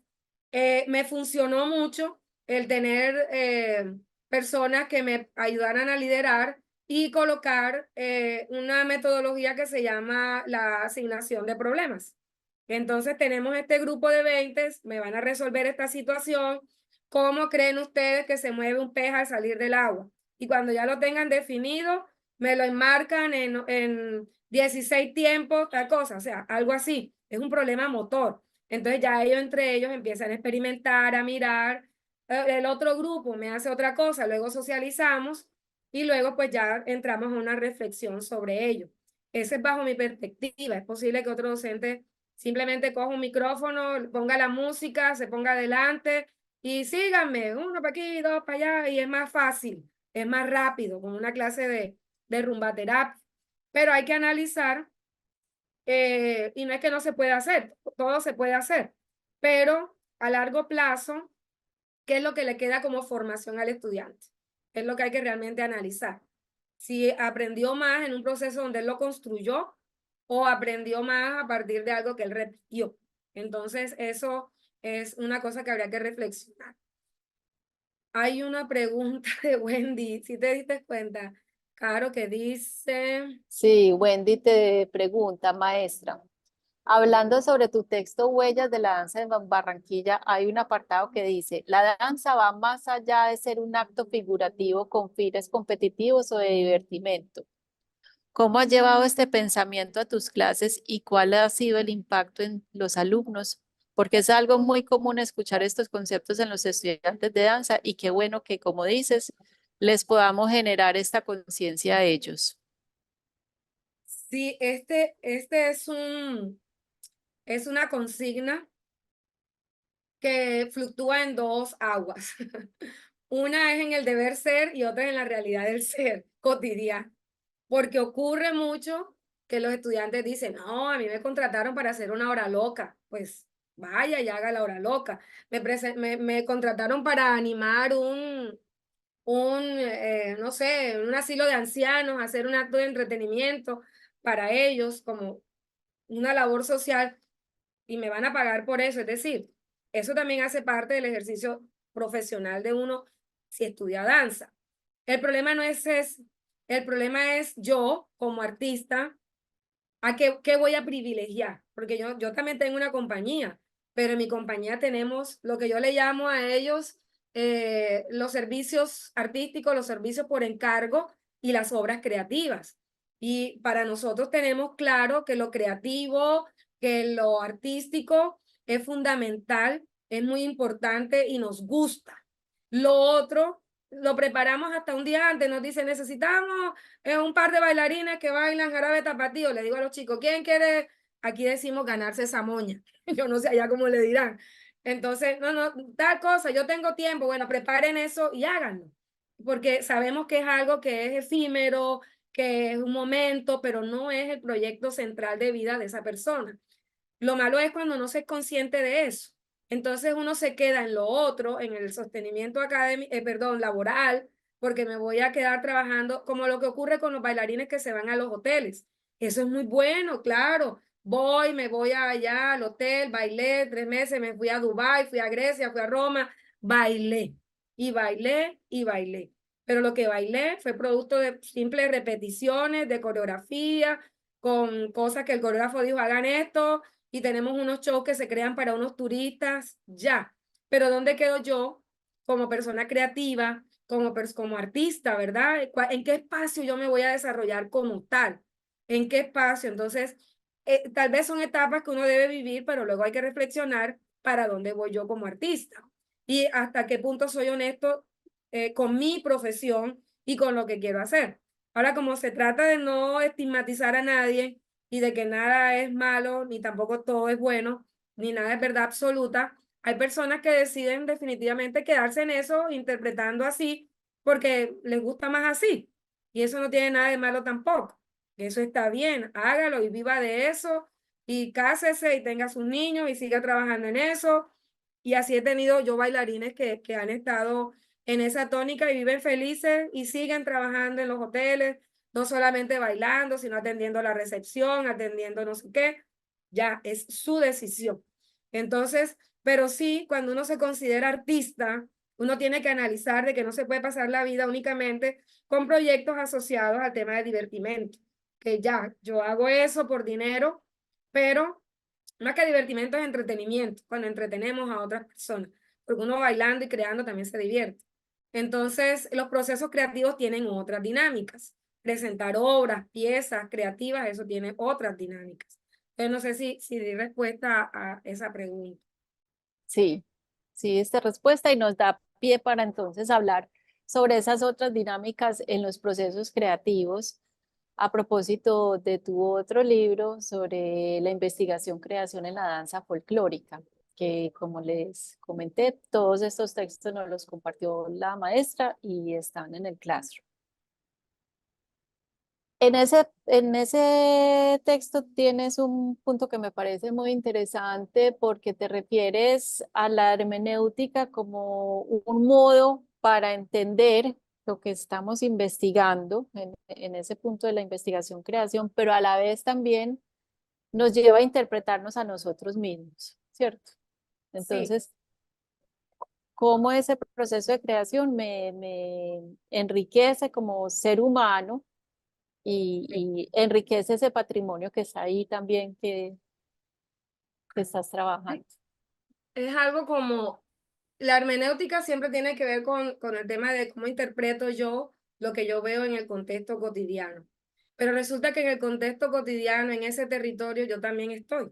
me funcionó mucho el tener personas que me ayudaran a liderar y colocar una metodología que se llama la asignación de problemas. Entonces tenemos este grupo de 20, me van a resolver esta situación. ¿Cómo creen ustedes que se mueve un pez al salir del agua? Y cuando ya lo tengan definido, me lo enmarcan en 16 tiempos, tal cosa, o sea, algo así. Es un problema motor. Entonces ya ellos entre ellos empiezan a experimentar, a mirar. El otro grupo me hace otra cosa, luego socializamos y luego pues ya entramos a una reflexión sobre ello. Ese es bajo mi perspectiva. Es posible que otro docente simplemente coja un micrófono, ponga la música, se ponga adelante y síganme, uno para aquí, dos para allá, y es más fácil, es más rápido, como una clase de rumba terapia. Pero hay que analizar, y no es que no se pueda hacer, todo se puede hacer, pero a largo plazo, ¿qué es lo que le queda como formación al estudiante? Es lo que hay que realmente analizar. Si aprendió más en un proceso donde él lo construyó o aprendió más a partir de algo que él repitió. Entonces, eso es una cosa que habría que reflexionar. Hay una pregunta de Wendy, si te diste cuenta, Caro, que dice,
Sí, Wendy te pregunta, maestra, hablando sobre tu texto Huellas de la danza de Barranquilla, hay un apartado que dice, la danza va más allá de ser un acto figurativo con fines competitivos o de divertimento. ¿Cómo has llevado este pensamiento a tus clases y cuál ha sido el impacto en los alumnos? Porque es algo muy común escuchar estos conceptos en los estudiantes de danza y qué bueno que, como dices, les podamos generar esta conciencia a ellos.
Sí, este es una consigna que fluctúa en dos aguas. Una es en el deber ser y otra es en la realidad del ser cotidiano. Porque ocurre mucho que los estudiantes dicen, no, a mí me contrataron para hacer una hora loca. Pues vaya y haga la hora loca. Me contrataron para animar no sé, un asilo de ancianos, hacer un acto de entretenimiento para ellos como una labor social y me van a pagar por eso. Es decir, eso también hace parte del ejercicio profesional de uno si estudia danza. El problema no es ese, el problema es yo como artista, ¿a qué voy a privilegiar? Porque yo también tengo una compañía, pero en mi compañía tenemos lo que yo le llamo a ellos los servicios artísticos, los servicios por encargo y las obras creativas. Y para nosotros tenemos claro que lo creativo, que lo artístico es fundamental, es muy importante y nos gusta. Lo otro lo preparamos hasta un día antes, nos dice, necesitamos un par de bailarines que bailan jarabe tapatío. Le digo a los chicos, ¿quién quiere? Aquí decimos ganarse esa moña. Yo no sé allá cómo le dirán. Entonces, no, tal cosa, yo tengo tiempo. Bueno, preparen eso y háganlo. Porque sabemos que es algo que es efímero, que es un momento, pero no es el proyecto central de vida de esa persona. Lo malo es cuando no se es consciente de eso. Entonces uno se queda en lo otro, en el sostenimiento académico, perdón, laboral, porque me voy a quedar trabajando, como lo que ocurre con los bailarines que se van a los hoteles. Eso es muy bueno, claro. Me voy allá al hotel, bailé 3 meses, me fui a Dubái, fui a Grecia, fui a Roma, bailé y bailé y bailé. Pero lo que bailé fue producto de simples repeticiones, de coreografía, con cosas que el coreógrafo dijo, hagan esto, y tenemos unos shows que se crean para unos turistas, ya. Pero ¿dónde quedo yo como persona creativa, como artista, verdad? ¿En qué espacio yo me voy a desarrollar como tal? ¿En qué espacio? Entonces, tal vez son etapas que uno debe vivir, pero luego hay que reflexionar para dónde voy yo como artista y hasta qué punto soy honesto con mi profesión y con lo que quiero hacer. Ahora, como se trata de no estigmatizar a nadie, y de que nada es malo, ni tampoco todo es bueno, ni nada es verdad absoluta, hay personas que deciden definitivamente quedarse en eso, interpretando así, porque les gusta más así. Y eso no tiene nada de malo tampoco. Eso está bien, hágalo y viva de eso, y cásese y tenga sus niños y siga trabajando en eso. Y así he tenido yo bailarines que han estado en esa tónica y viven felices y siguen trabajando en los hoteles, no solamente bailando, sino atendiendo la recepción, atendiendo no sé qué, ya es su decisión. Entonces, pero sí, cuando uno se considera artista, uno tiene que analizar de que no se puede pasar la vida únicamente con proyectos asociados al tema de divertimento, que ya, yo hago eso por dinero, pero más que divertimento es entretenimiento, cuando entretenemos a otras personas, porque uno bailando y creando también se divierte. Entonces, los procesos creativos tienen otras dinámicas. Presentar obras, piezas creativas, eso tiene otras dinámicas. Entonces, no sé si di respuesta a esa pregunta.
Sí, sí, esta respuesta y nos da pie para entonces hablar sobre esas otras dinámicas en los procesos creativos a propósito de tu otro libro sobre la investigación creación en la danza folclórica, que como les comenté, todos estos textos nos los compartió la maestra y están en el Classroom. En ese texto tienes un punto que me parece muy interesante porque te refieres a la hermenéutica como un modo para entender lo que estamos investigando en ese punto de la investigación-creación, pero a la vez también nos lleva a interpretarnos a nosotros mismos, ¿cierto?
Sí,
Entonces, cómo ese proceso de creación me enriquece como ser humano
sí.
y enriquece ese patrimonio que está ahí también que estás trabajando.
Es algo como, la hermenéutica siempre tiene que ver con el tema de cómo interpreto yo lo que yo veo en el contexto cotidiano. Pero resulta que en el contexto cotidiano, en ese territorio, yo también estoy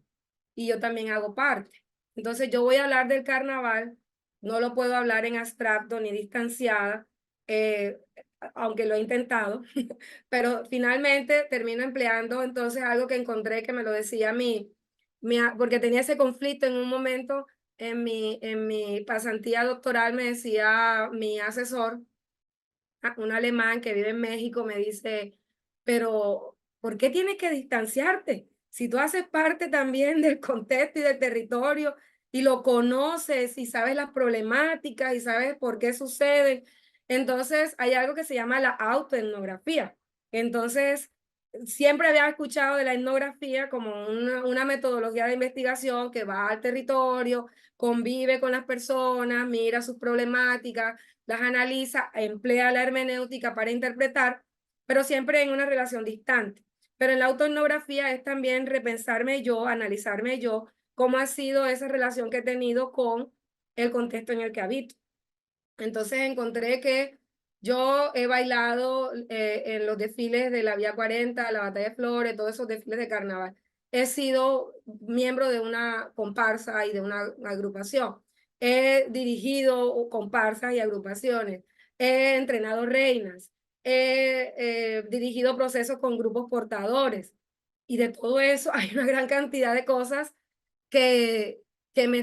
y yo también hago parte. Entonces yo voy a hablar del carnaval, no lo puedo hablar en abstracto ni distanciada. aunque lo he intentado, pero finalmente termino empleando entonces algo que encontré que me lo decía porque tenía ese conflicto en un momento en mi pasantía doctoral, me decía mi asesor, un alemán que vive en México, me dice, pero ¿por qué tienes que distanciarte? Si tú haces parte también del contexto y del territorio y lo conoces y sabes las problemáticas y sabes por qué suceden, entonces hay algo que se llama la autoetnografía. Entonces, siempre había escuchado de la etnografía como una metodología de investigación que va al territorio, convive con las personas, mira sus problemáticas, las analiza, emplea la hermenéutica para interpretar, pero siempre en una relación distante. Pero en la autoetnografía es también repensarme yo, analizarme yo, cómo ha sido esa relación que he tenido con el contexto en el que habito. Entonces encontré que yo he bailado en los desfiles de la Vía 40, la Batalla de Flores, todos esos desfiles de carnaval. He sido miembro de una comparsa y de una agrupación. He dirigido comparsas y agrupaciones. He entrenado reinas. He dirigido procesos con grupos portadores. Y de todo eso hay una gran cantidad de cosas que, que me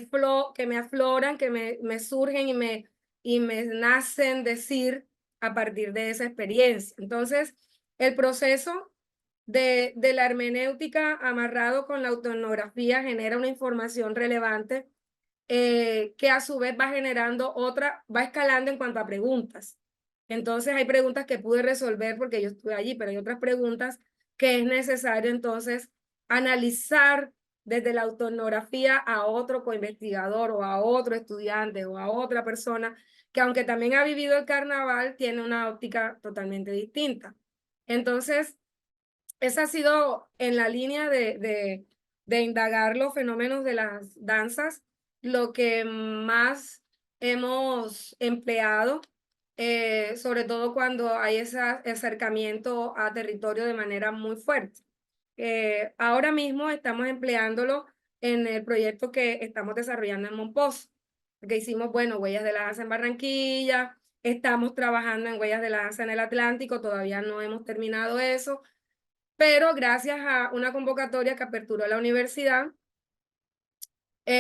afloran, que me surgen y me nacen decir a partir de esa experiencia. Entonces, el proceso de la hermenéutica amarrado con la autoetnografía genera una información relevante que a su vez va generando otra, va escalando en cuanto a preguntas. Entonces hay preguntas que pude resolver porque yo estuve allí, pero hay otras preguntas que es necesario entonces analizar desde la autoetnografía a otro coinvestigador o a otro estudiante o a otra persona que aunque también ha vivido el carnaval, tiene una óptica totalmente distinta. Entonces, esa ha sido en la línea de indagar los fenómenos de las danzas, lo que más hemos empleado, sobre todo cuando hay ese acercamiento a territorio de manera muy fuerte. Ahora mismo estamos empleándolo en el proyecto que estamos desarrollando en Mompox, que hicimos, bueno, Huellas de la Danza en Barranquilla, estamos trabajando en Huellas de la Danza en el Atlántico, todavía no hemos terminado eso, pero gracias a una convocatoria que aperturó la universidad,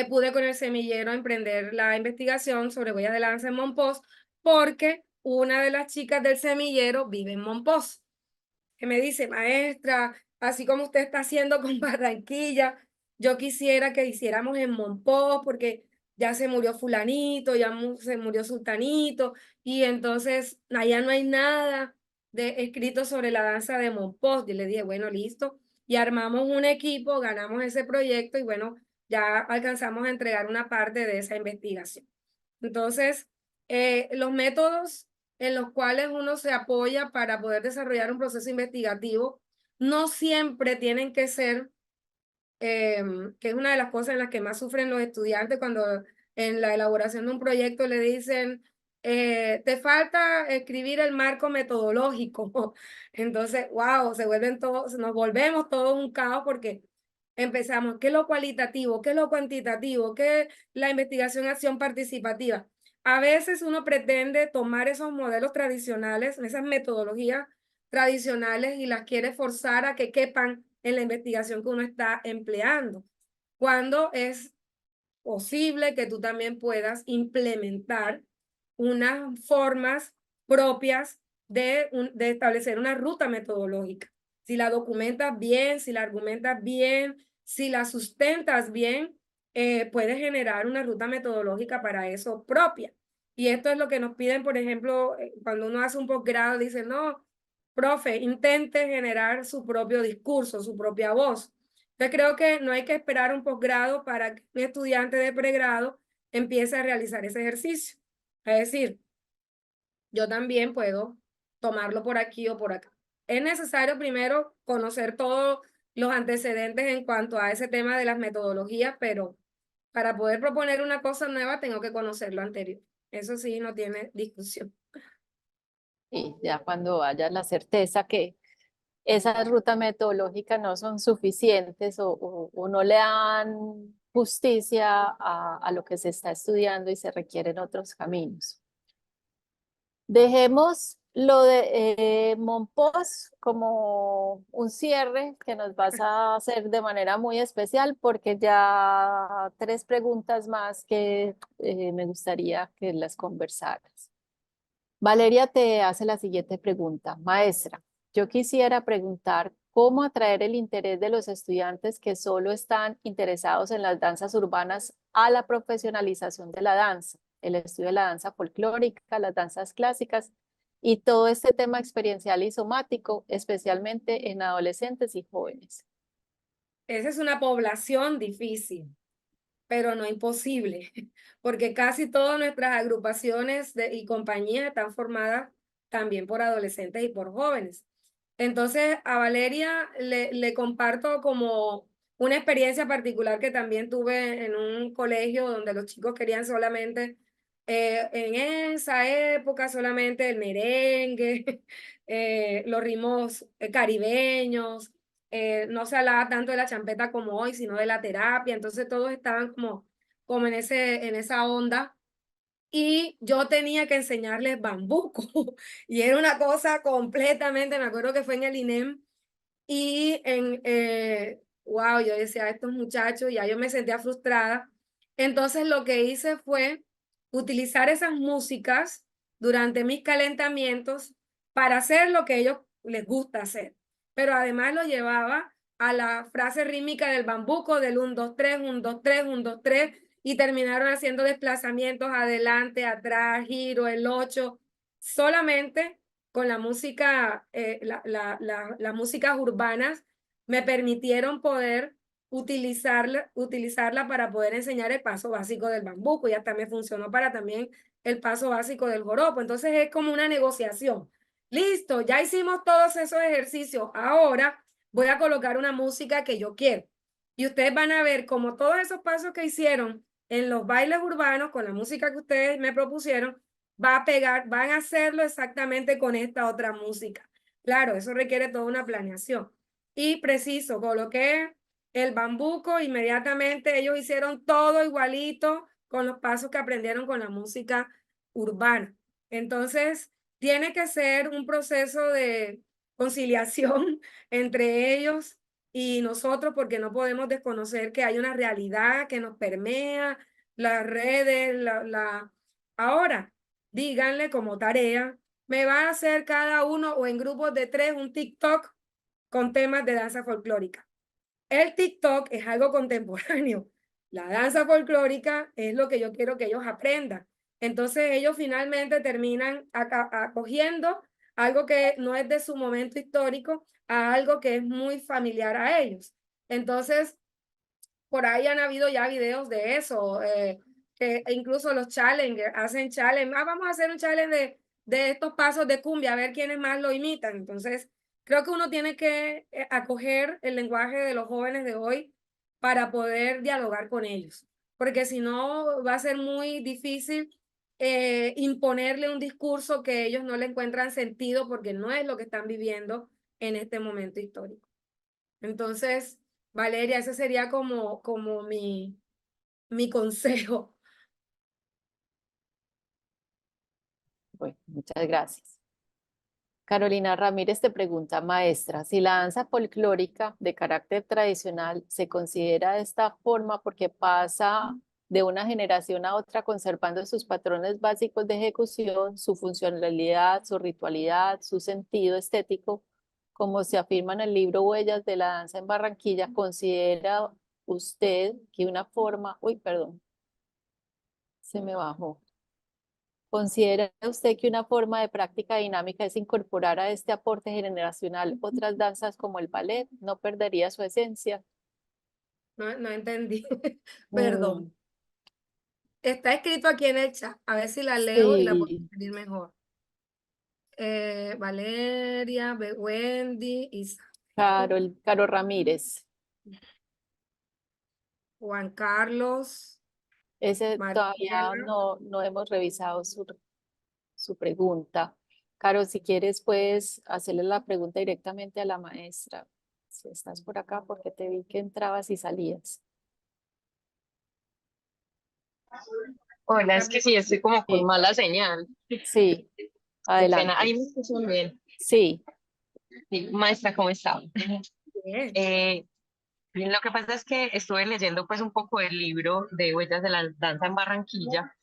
pude con el semillero emprender la investigación sobre huellas de la danza en Mompox, porque una de las chicas del semillero vive en Mompox, que me dice, maestra, así como usted está haciendo con Barranquilla, yo quisiera que hiciéramos en Mompox, porque ya se murió fulanito, ya se murió sultanito, y entonces allá no hay nada de escrito sobre la danza de Mompox. Y le dije, bueno, listo, y armamos un equipo, ganamos ese proyecto, y bueno, ya alcanzamos a entregar una parte de esa investigación. Entonces, los métodos en los cuales uno se apoya para poder desarrollar un proceso investigativo no siempre tienen que ser, que es una de las cosas en las que más sufren los estudiantes cuando en la elaboración de un proyecto le dicen, te falta escribir el marco metodológico. Entonces, wow, nos volvemos todos un caos porque empezamos, ¿qué es lo cualitativo? ¿Qué es lo cuantitativo? ¿Qué es la investigación-acción participativa? A veces uno pretende tomar esos modelos tradicionales, esas metodologías tradicionales y las quiere forzar a que quepan en la investigación que uno está empleando, cuando es posible que tú también puedas implementar unas formas propias de establecer una ruta metodológica. Si la documentas bien, si la argumentas bien, si la sustentas bien, puedes generar una ruta metodológica para eso propia. Y esto es lo que nos piden, por ejemplo, cuando uno hace un posgrado, dice, no, profe, intente generar su propio discurso, su propia voz. Entonces creo que no hay que esperar un posgrado para que un estudiante de pregrado empiece a realizar ese ejercicio. Es decir, yo también puedo tomarlo por aquí o por acá. Es necesario primero conocer todos los antecedentes en cuanto a ese tema de las metodologías, pero para poder proponer una cosa nueva tengo que conocer lo anterior. Eso sí, no tiene discusión.
Y ya cuando haya la certeza que esas rutas metodológicas no son suficientes o no le dan justicia a lo que se está estudiando y se requieren otros caminos. Dejemos Lo de Monpós como un cierre que nos vas a hacer de manera muy especial porque ya tres preguntas más que me gustaría que las conversaras. Valeria te hace la siguiente pregunta. Maestra, yo quisiera preguntar cómo atraer el interés de los estudiantes que solo están interesados en las danzas urbanas a la profesionalización de la danza, el estudio de la danza folclórica, las danzas clásicas y todo este tema experiencial y somático, especialmente en adolescentes y jóvenes.
Esa es una población difícil, pero no imposible, porque casi todas nuestras agrupaciones y compañías están formadas también por adolescentes y por jóvenes. Entonces, a Valeria le comparto como una experiencia particular que también tuve en un colegio donde los chicos querían solamente, en esa época, solamente el merengue, los ritmos caribeños, no se hablaba tanto de la champeta como hoy, sino de la terapia, entonces todos estaban como en esa onda y yo tenía que enseñarles bambuco y era una cosa completamente, me acuerdo que fue en el INEM y wow, yo decía a estos muchachos, ya yo me sentía frustrada, entonces lo que hice fue utilizar esas músicas durante mis calentamientos para hacer lo que a ellos les gusta hacer, pero además lo llevaba a la frase rítmica del bambuco del 1, 2, 3, 1, 2, 3, 1, 2, 3 y terminaron haciendo desplazamientos adelante, atrás, giro, el 8, solamente con la música, las músicas urbanas me permitieron poder utilizarla para poder enseñar el paso básico del bambuco y hasta me funcionó para también el paso básico del joropo. Entonces es como una negociación. Listo, ya hicimos todos esos ejercicios. Ahora voy a colocar una música que yo quiero. Y ustedes van a ver como todos esos pasos que hicieron en los bailes urbanos con la música que ustedes me propusieron, va a pegar, van a hacerlo exactamente con esta otra música. Claro, eso requiere toda una planeación. Y preciso, coloqué el bambuco, inmediatamente ellos hicieron todo igualito con los pasos que aprendieron con la música urbana. Entonces, tiene que ser un proceso de conciliación entre ellos y nosotros porque no podemos desconocer que hay una realidad que nos permea, las redes, Ahora, díganle como tarea, me va a hacer cada uno o en grupos de 3 un TikTok con temas de danza folclórica. El TikTok es algo contemporáneo. La danza folclórica es lo que yo quiero que ellos aprendan. Entonces ellos finalmente terminan acogiendo algo que no es de su momento histórico a algo que es muy familiar a ellos. Entonces, por ahí han habido ya videos de eso, que incluso los challengers hacen challenge, vamos a hacer un challenge de estos pasos de cumbia, a ver quiénes más lo imitan. Entonces, creo que uno tiene que acoger el lenguaje de los jóvenes de hoy para poder dialogar con ellos, porque si no va a ser muy difícil imponerle un discurso que ellos no le encuentran sentido porque no es lo que están viviendo en este momento histórico. Entonces, Valeria, ese sería como mi consejo.
Bueno, muchas gracias. Carolina Ramírez te pregunta, maestra, si la danza folclórica de carácter tradicional se considera de esta forma porque pasa de una generación a otra conservando sus patrones básicos de ejecución, su funcionalidad, su ritualidad, su sentido estético, como se afirma en el libro Huellas de la Danza en Barranquilla, ¿considera usted que una forma, uy, perdón, se me bajó? ¿Considera usted que una forma de práctica dinámica es incorporar a este aporte generacional otras danzas como el ballet? ¿No perdería su esencia?
No entendí.
Mm,
Perdón. Está escrito aquí en el chat. A ver si la leo y la puedo
sí,
escribir mejor. Valeria, Wendy,
Caro Ramírez.
Juan Carlos,
Ese todavía
Mariela.
no hemos revisado su pregunta. Caro, si quieres, puedes hacerle la pregunta directamente a la maestra. Si estás por acá, porque te vi que entrabas y salías.
Hola, es que sí, estoy como con
Sí,
mala señal.
sí.
Qué pena,
Adelante.
ahí me escuchan bien.
Sí,
Sí, maestra, ¿cómo está?
Bien.
Eh, Bien, lo que pasa es que estuve leyendo pues un poco el libro de Huellas de la Danza en Barranquilla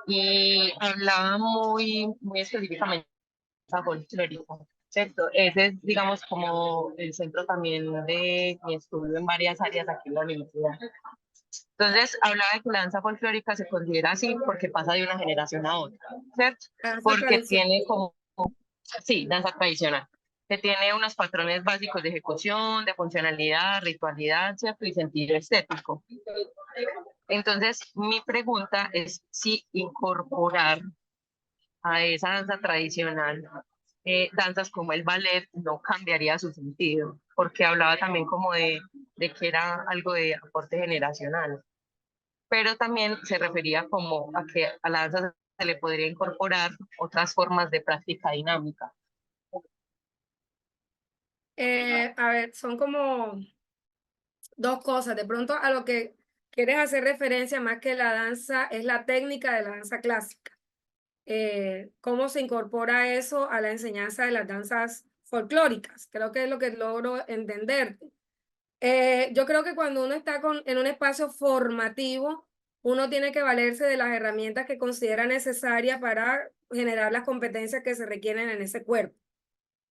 y hablaba muy específicamente de danza folclórica, ¿cierto? Ese es, digamos, como el centro también de mi estudio en varias áreas aquí en la universidad. Entonces, hablaba de que la danza folclórica se considera así porque pasa de una generación a otra, ¿cierto?
Danza
Porque
tradicional.
tiene como, sí, danza tradicional, que tiene unos patrones básicos de ejecución, de funcionalidad, ritualidad, ¿cierto? Y sentido estético. Entonces, mi pregunta es si incorporar a esa danza tradicional danzas como el ballet no cambiaría su sentido, porque hablaba también como de que era algo de aporte generacional, pero también se refería como a que a la danza se le podría incorporar otras formas de práctica dinámica.
A ver, son como dos cosas. De pronto a lo que quieres hacer referencia más que la danza es la técnica de la danza clásica. ¿Cómo se incorpora eso a la enseñanza de las danzas folclóricas? Creo que es lo que logro entender. Yo creo que cuando uno está en un espacio formativo, uno tiene que valerse de las herramientas que considera necesarias para generar las competencias que se requieren en ese cuerpo.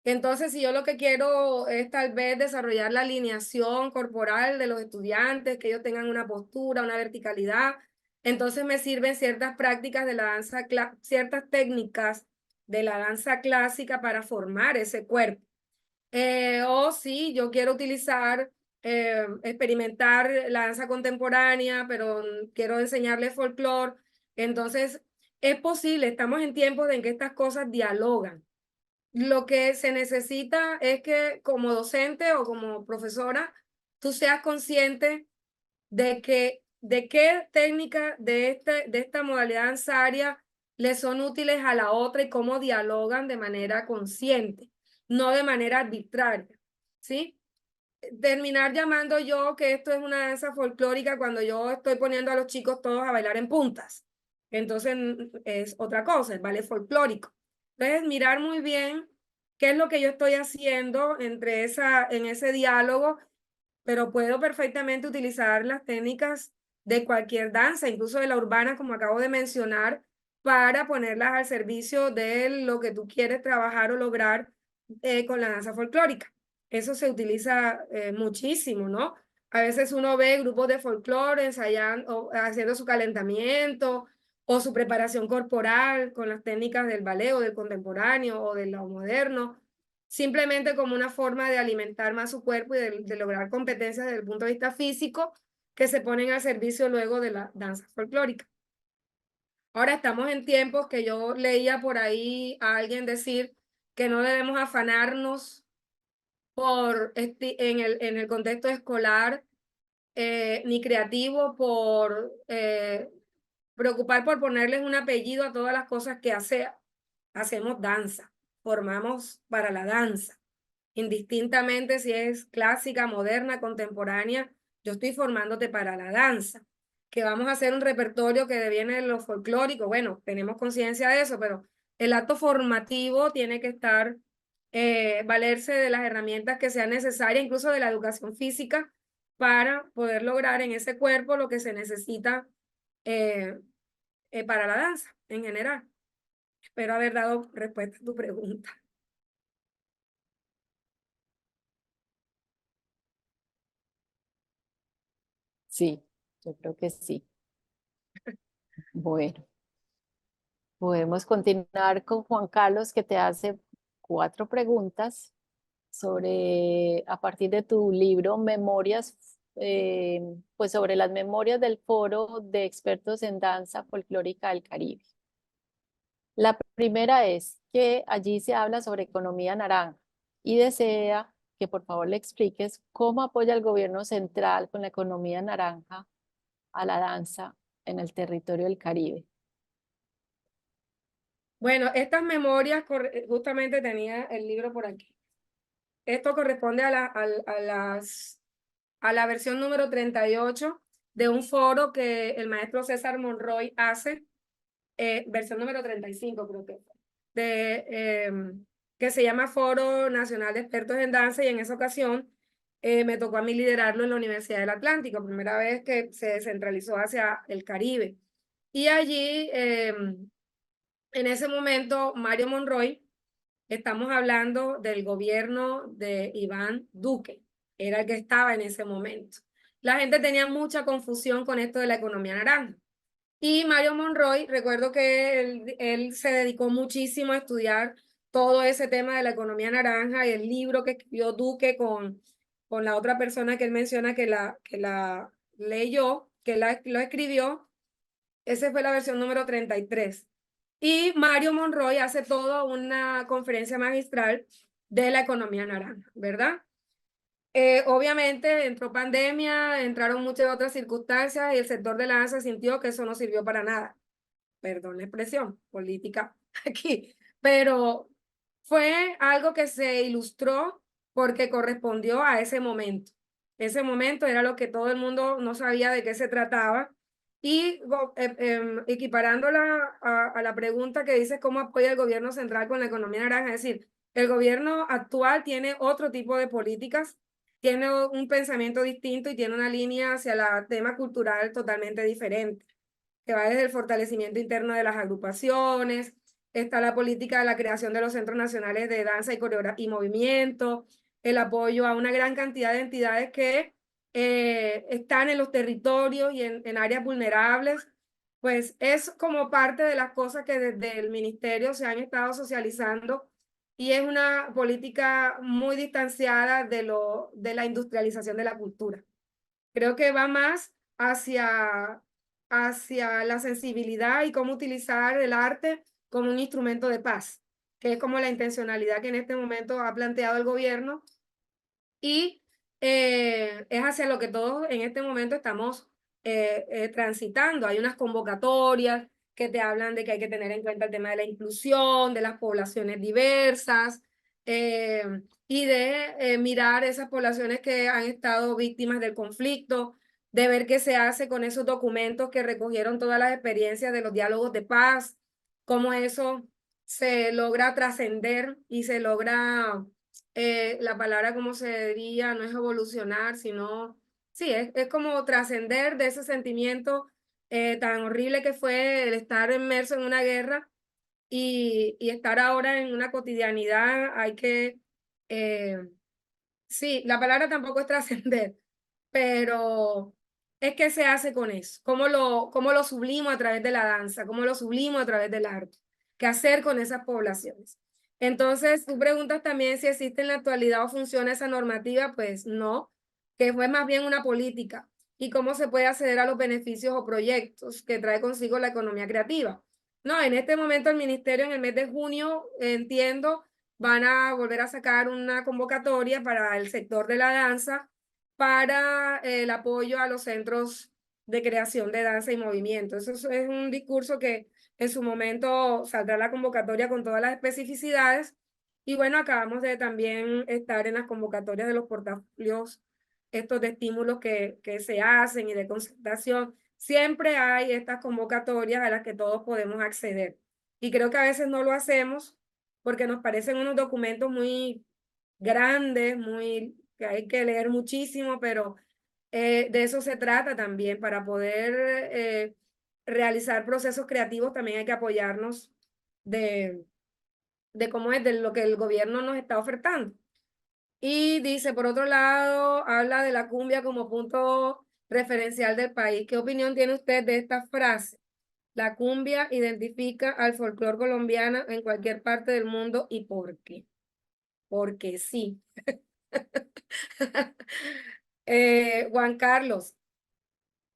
Entonces, si yo lo que quiero es tal vez desarrollar la alineación corporal de los estudiantes, que ellos tengan una postura, una verticalidad, entonces me sirven ciertas prácticas de la danza, ciertas técnicas de la danza clásica para formar ese cuerpo. O si yo quiero utilizar, experimentar la danza contemporánea, pero quiero enseñarle folclore, entonces es posible, estamos en tiempos en que estas cosas dialogan. Lo que se necesita es que como docente o como profesora, tú seas consciente de qué técnica de esta modalidad danzaria le son útiles a la otra y cómo dialogan de manera consciente, no de manera arbitraria, ¿sí? Terminar llamando yo que esto es una danza folclórica cuando yo estoy poniendo a los chicos todos a bailar en puntas. Entonces es otra cosa, es ballet folclórico. Entonces mirar muy bien qué es lo que yo estoy haciendo en ese diálogo, pero puedo perfectamente utilizar las técnicas de cualquier danza, incluso de la urbana, como acabo de mencionar, para ponerlas al servicio de lo que tú quieres trabajar o lograr con la danza folclórica. Eso se utiliza muchísimo, ¿no? A veces uno ve grupos de folclore ensayando, o haciendo su calentamiento o su preparación corporal con las técnicas del ballet o del contemporáneo o de lo moderno, simplemente como una forma de alimentar más su cuerpo y de lograr competencias desde el punto de vista físico que se ponen al servicio luego de la danza folclórica. Ahora estamos en tiempos que yo leía por ahí a alguien decir que no debemos afanarnos en el contexto escolar ni creativo por preocupar por ponerles un apellido a todas las cosas que hacemos danza, formamos para la danza, indistintamente si es clásica, moderna, contemporánea, yo estoy formándote para la danza, que vamos a hacer un repertorio que deviene de lo folclórico, bueno, tenemos conciencia de eso, pero el acto formativo tiene que estar, valerse de las herramientas que sean necesarias, incluso de la educación física, para poder lograr en ese cuerpo lo que se necesita eh, para la danza en general. Espero haber dado respuesta a tu pregunta.
sí, yo creo que sí. Bueno, podemos continuar con Juan Carlos, que te hace 4 preguntas sobre, a partir de tu libro Memorias, pues sobre las memorias del Foro de Expertos en Danza Folclórica del Caribe. La primera es que allí se habla sobre economía naranja y desea que por favor le expliques cómo apoya el gobierno central con la economía naranja a la danza en el territorio del Caribe.
Bueno, estas memorias, justamente tenía el libro por aquí. Esto corresponde a la versión número 38 de un foro que el maestro César Monroy hace, versión número 35 creo que fue, que se llama Foro Nacional de Expertos en Danza, y en esa ocasión me tocó a mí liderarlo en la Universidad del Atlántico, primera vez que se descentralizó hacia el Caribe. Y allí, en ese momento, Mario Monroy, estamos hablando del gobierno de Iván Duque, era el que estaba en ese momento. La gente tenía mucha confusión con esto de la economía naranja. Y Mario Monroy, recuerdo que él se dedicó muchísimo a estudiar todo ese tema de la economía naranja, y el libro que escribió Duque con la otra persona que él menciona que la leyó, lo escribió, esa fue la versión número 33. Y Mario Monroy hace toda una conferencia magistral de la economía naranja, ¿verdad? Obviamente entró pandemia, entraron muchas otras circunstancias y el sector de la danza sintió que eso no sirvió para nada. Perdón la expresión política aquí, pero fue algo que se ilustró porque correspondió a ese momento. Ese momento era lo que todo el mundo no sabía de qué se trataba. Y equiparándola a la pregunta que dice cómo apoya el gobierno central con la economía naranja, es decir, el gobierno actual tiene otro tipo de políticas, tiene un pensamiento distinto y tiene una línea hacia el tema cultural totalmente diferente, que va desde el fortalecimiento interno de las agrupaciones, está la política de la creación de los centros nacionales de danza y movimiento, el apoyo a una gran cantidad de entidades que están en los territorios y en áreas vulnerables. Pues es como parte de las cosas que desde el ministerio se han estado socializando, y es una política muy distanciada de la industrialización de la cultura. Creo que va más hacia la sensibilidad y cómo utilizar el arte como un instrumento de paz, que es como la intencionalidad que en este momento ha planteado el gobierno, y es hacia lo que todos en este momento estamos transitando. Hay unas convocatorias que te hablan de que hay que tener en cuenta el tema de la inclusión, de las poblaciones diversas, y de mirar esas poblaciones que han estado víctimas del conflicto, de ver qué se hace con esos documentos que recogieron todas las experiencias de los diálogos de paz, cómo eso se logra trascender y se logra, la palabra como se diría, no es evolucionar, sino, sí, es como trascender de ese sentimiento tan horrible que fue el estar inmerso en una guerra, y estar ahora en una cotidianidad. Hay que, sí, la palabra tampoco es trascender, pero es que se hace con eso, cómo lo sublimo a través de la danza, cómo lo sublimo a través del arte, qué hacer con esas poblaciones. Entonces, tú preguntas también si existe en la actualidad o funciona esa normativa. Pues no, que fue más bien una política, y cómo se puede acceder a los beneficios o proyectos que trae consigo la economía creativa. No, en este momento el ministerio en el mes de junio, entiendo, van a volver a sacar una convocatoria para el sector de la danza, para el apoyo a los centros de creación de danza y movimiento. Eso es un discurso que en su momento saldrá la convocatoria con todas las especificidades. Y bueno, acabamos de también estar en las convocatorias de los portafolios, estos de estímulos que se hacen y de concertación. Siempre hay estas convocatorias a las que todos podemos acceder. Y creo que a veces no lo hacemos porque nos parecen unos documentos muy grandes, que hay que leer muchísimo, pero de eso se trata también. Para poder realizar procesos creativos también hay que apoyarnos de cómo es, de lo que el gobierno nos está ofertando. Y dice, por otro lado, habla de la cumbia como punto referencial del país. ¿Qué opinión tiene usted de esta frase? La cumbia identifica al folclore colombiano en cualquier parte del mundo. ¿Y por qué? Porque sí. Juan Carlos,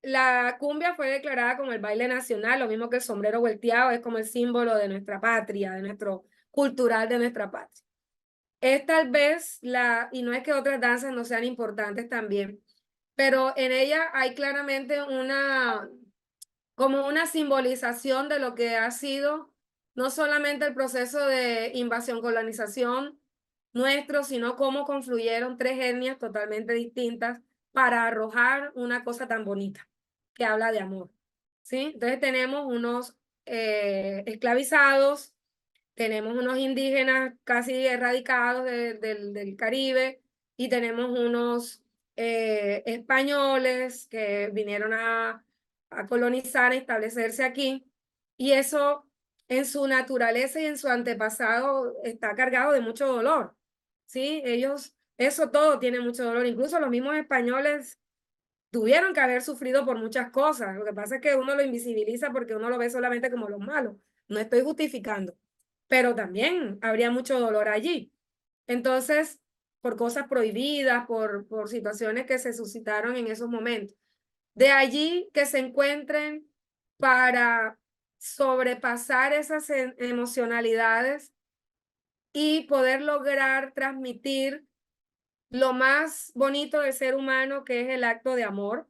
la cumbia fue declarada como el baile nacional, lo mismo que el sombrero volteado, es como el símbolo de nuestra patria, de nuestro cultural, de nuestra patria. Es tal vez y no es que otras danzas no sean importantes también, pero en ella hay claramente como una simbolización de lo que ha sido no solamente el proceso de invasión, colonización nuestro, sino cómo confluyeron tres etnias totalmente distintas para arrojar una cosa tan bonita que habla de amor, ¿sí? Entonces tenemos unos esclavizados, tenemos unos indígenas casi erradicados del Caribe y tenemos unos españoles que vinieron a colonizar, a establecerse aquí, y eso en su naturaleza y en su antepasado está cargado de mucho dolor, ¿sí? Ellos, eso todo tiene mucho dolor, incluso los mismos españoles tuvieron que haber sufrido por muchas cosas. Lo que pasa es que uno lo invisibiliza porque uno lo ve solamente como los malos. No estoy justificando, pero también habría mucho dolor allí. Entonces, por cosas prohibidas, por situaciones que se suscitaron en esos momentos. De allí que se encuentren para sobrepasar esas emocionalidades y poder lograr transmitir lo más bonito del ser humano, que es el acto de amor,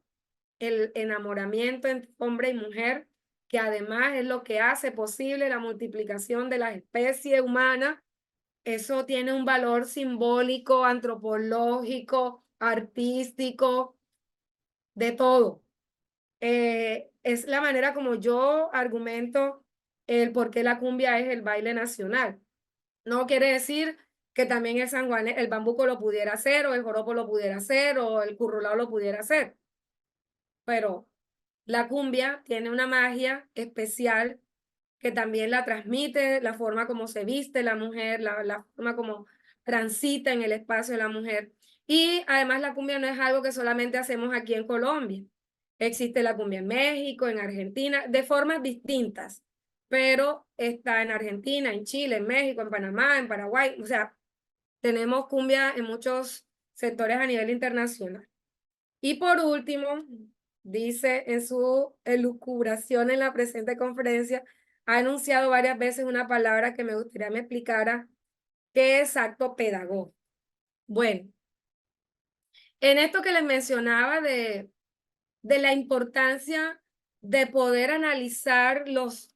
el enamoramiento entre hombre y mujer, que además es lo que hace posible la multiplicación de la especie humana. Eso tiene un valor simbólico, antropológico, artístico, de todo. Es la manera como yo argumento el por qué la cumbia es el baile nacional. No quiere decir que también el sanjuanero, el bambuco lo pudiera hacer, o el joropo lo pudiera hacer, o el currulao lo pudiera hacer, pero la cumbia tiene una magia especial que también la transmite, la forma como se viste la mujer, la forma como transita en el espacio de la mujer. Y además la cumbia no es algo que solamente hacemos aquí en Colombia. Existe la cumbia en México, en Argentina, de formas distintas, pero está en Argentina, en Chile, en México, en Panamá, en Paraguay. O sea, tenemos cumbia en muchos sectores a nivel internacional. Y por último, dice en su elucubración en la presente conferencia, ha anunciado varias veces una palabra que me gustaría me explicara, qué es acto pedagógico. Bueno, en esto que les mencionaba de la importancia de poder analizar las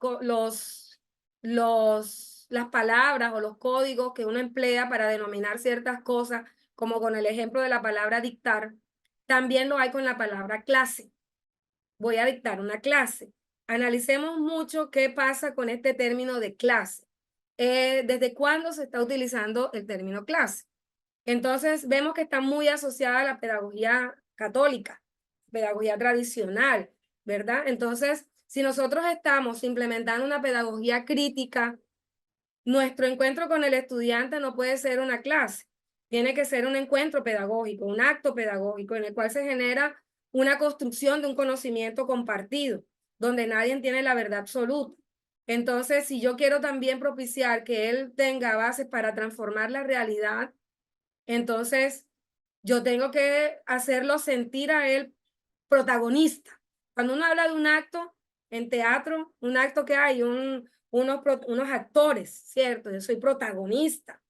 palabras o los códigos que uno emplea para denominar ciertas cosas, como con el ejemplo de la palabra dictar, también lo hay con la palabra clase. Voy a dictar una clase. Analicemos mucho qué pasa con este término de clase. ¿Desde cuándo se está utilizando el término clase? Entonces, vemos que está muy asociada a la pedagogía católica, pedagogía tradicional, ¿verdad? Entonces, si nosotros estamos implementando una pedagogía crítica, nuestro encuentro con el estudiante no puede ser una clase, tiene que ser un encuentro pedagógico, un acto pedagógico en el cual se genera una construcción de un conocimiento compartido, donde nadie tiene la verdad absoluta. Entonces, si yo quiero también propiciar que él tenga bases para transformar la realidad, entonces yo tengo que hacerlo sentir a él protagonista. Cuando uno habla de un acto en teatro, un acto que hay unos actores, ¿cierto? Yo soy protagonista,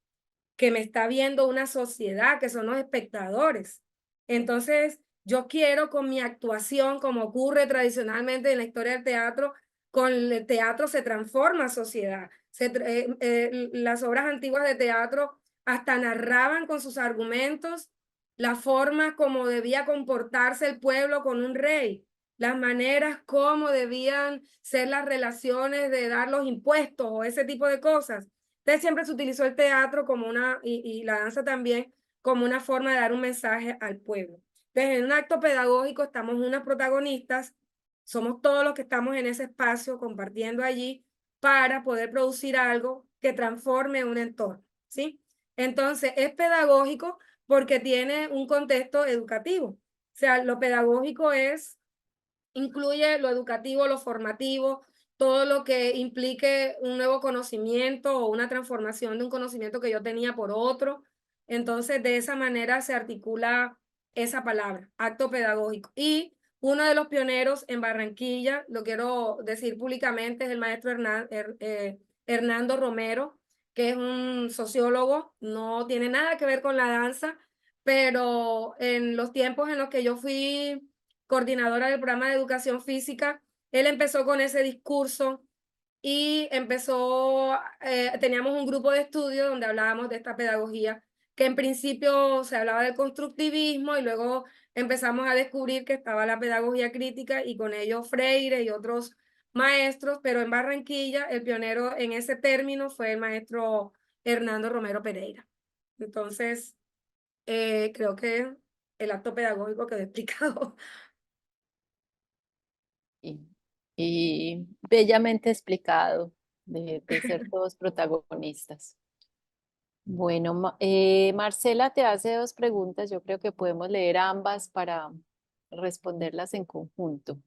que me está viendo una sociedad, que son los espectadores. Entonces, yo quiero con mi actuación, como ocurre tradicionalmente en la historia del teatro, con el teatro se transforma sociedad. Las obras antiguas de teatro hasta narraban con sus argumentos la forma como debía comportarse el pueblo con un rey, las maneras como debían ser las relaciones de dar los impuestos o ese tipo de cosas. Entonces siempre se utilizó el teatro como y la danza también como una forma de dar un mensaje al pueblo. Entonces en un acto pedagógico estamos unas protagonistas, somos todos los que estamos en ese espacio compartiendo allí para poder producir algo que transforme un entorno, ¿sí? Entonces es pedagógico porque tiene un contexto educativo. O sea, lo pedagógico incluye lo educativo, lo formativo, todo lo que implique un nuevo conocimiento o una transformación de un conocimiento que yo tenía por otro. Entonces, de esa manera se articula esa palabra, acto pedagógico. Y uno de los pioneros en Barranquilla, lo quiero decir públicamente, es el maestro Hernando Romero, que es un sociólogo, no tiene nada que ver con la danza, pero en los tiempos en los que yo fui coordinadora del programa de educación física, él empezó con ese discurso y teníamos un grupo de estudio donde hablábamos de esta pedagogía, que en principio se hablaba del constructivismo y luego empezamos a descubrir que estaba la pedagogía crítica y con ello Freire y otros maestros, pero en Barranquilla el pionero en ese término fue el maestro Hernando Romero Pereira. Entonces, creo que el acto pedagógico quedó explicado.
Y, y bellamente explicado de ser todos protagonistas. Bueno, Marcela te hace dos preguntas. Yo creo que podemos leer ambas para responderlas en conjunto.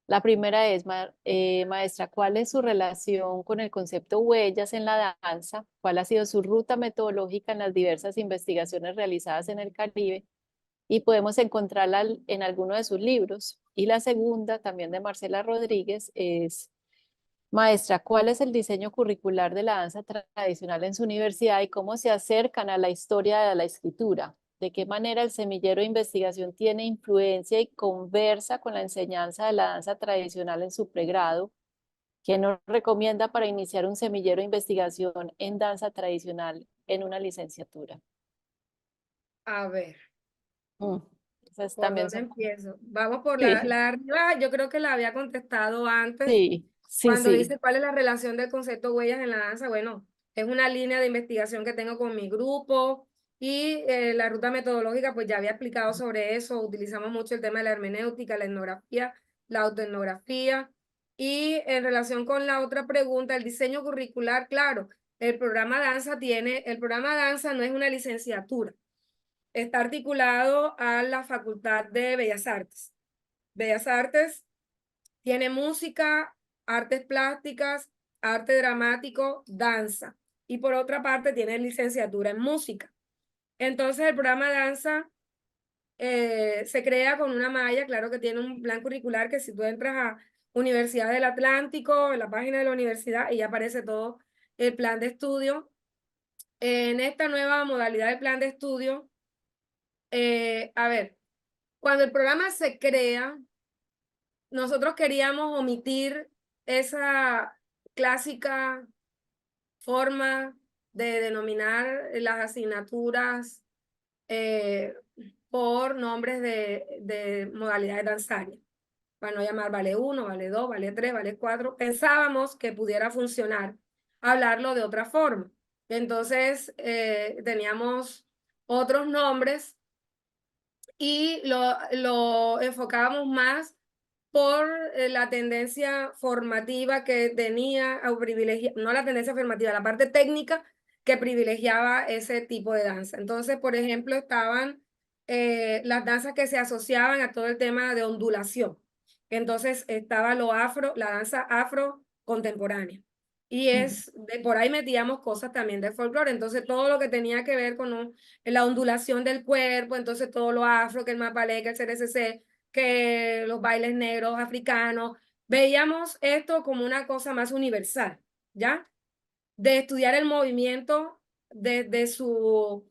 La primera es, maestra, ¿cuál es su relación con el concepto huellas en la danza? ¿Cuál ha sido su ruta metodológica en las diversas investigaciones realizadas en el Caribe? Y podemos encontrarla en alguno de sus libros. Y la segunda, también de Marcela Rodríguez, es, maestra, ¿cuál es el diseño curricular de la danza tradicional en su universidad y cómo se acercan a la historia de la escritura? ¿De qué manera el semillero de investigación tiene influencia y conversa con la enseñanza de la danza tradicional en su pregrado? ¿Qué nos recomienda para iniciar un semillero de investigación en danza tradicional en una licenciatura?
A ver,
Mm, Esas
¿por
también
dónde
son.
empiezo? Vamos por la
Sí,
de arriba. Yo creo que la había contestado antes.
sí, sí,
Cuando
sí.
dice cuál es la relación del concepto huellas en la danza, bueno, es una línea de investigación que tengo con mi grupo y la ruta metodológica, pues ya había explicado sobre eso. Utilizamos mucho el tema de la hermenéutica, la etnografía, la autoetnografía. Y en relación con la otra pregunta, el diseño curricular, claro, el programa danza no es una licenciatura, está articulado a la Facultad de Bellas Artes. Bellas Artes tiene música, artes plásticas, arte dramático, danza. Y por otra parte tiene licenciatura en música. Entonces el programa danza se crea con una malla, claro que tiene un plan curricular que si tú entras a Universidad del Atlántico, en la página de la universidad, y ya aparece todo el plan de estudio. En esta nueva modalidad de plan de estudio, a ver, cuando el programa se crea, nosotros queríamos omitir esa clásica forma de denominar las asignaturas eh, por nombres de modalidades danzarias, para no llamar vale 1, vale 2, vale 3, vale 4. Pensábamos que pudiera funcionar hablarlo de otra forma. Entonces teníamos otros nombres y lo enfocábamos más por la tendencia formativa que tenía, o no la tendencia formativa, la parte técnica que privilegiaba ese tipo de danza. Entonces, por ejemplo, estaban las danzas que se asociaban a todo el tema de ondulación. Entonces estaba la danza afro contemporánea. Y por ahí metíamos cosas también de folclore. Entonces, todo lo que tenía que ver con la ondulación del cuerpo, entonces todo lo afro, que el mapalé, que el CRCC, que los bailes negros africanos, veíamos esto como una cosa más universal, ¿ya? De estudiar el movimiento desde su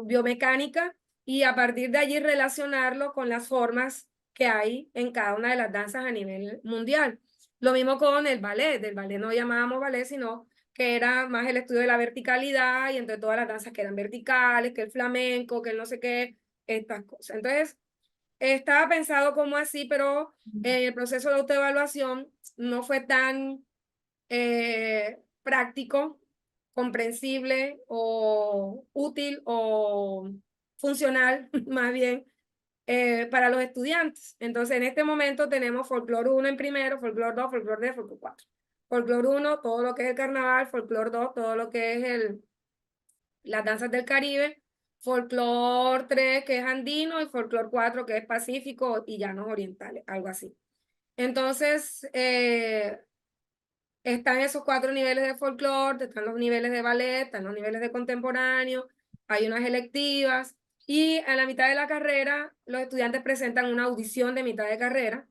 biomecánica y a partir de allí relacionarlo con las formas que hay en cada una de las danzas a nivel mundial. Lo mismo con el ballet. Del ballet no llamábamos ballet, sino que era más el estudio de la verticalidad y entre todas las danzas que eran verticales, que el flamenco, que el no sé qué, estas cosas. Entonces, estaba pensado como así, pero en el proceso de autoevaluación no fue tan práctico, comprensible o útil o funcional, más bien, para los estudiantes. Entonces, en este momento tenemos folclore 1 en primero, folclore 2, folclore 3, folclore 4. Folclore 1, todo lo que es el carnaval, folclore 2, todo lo que es las danzas del Caribe, folclore 3, que es andino, y folclore 4, que es pacífico y llanos orientales, algo así. Entonces, están esos 4 niveles de folclore, están los niveles de ballet, están los niveles de contemporáneo, hay unas electivas y a la mitad de la carrera los estudiantes presentan una audición de mitad de carrera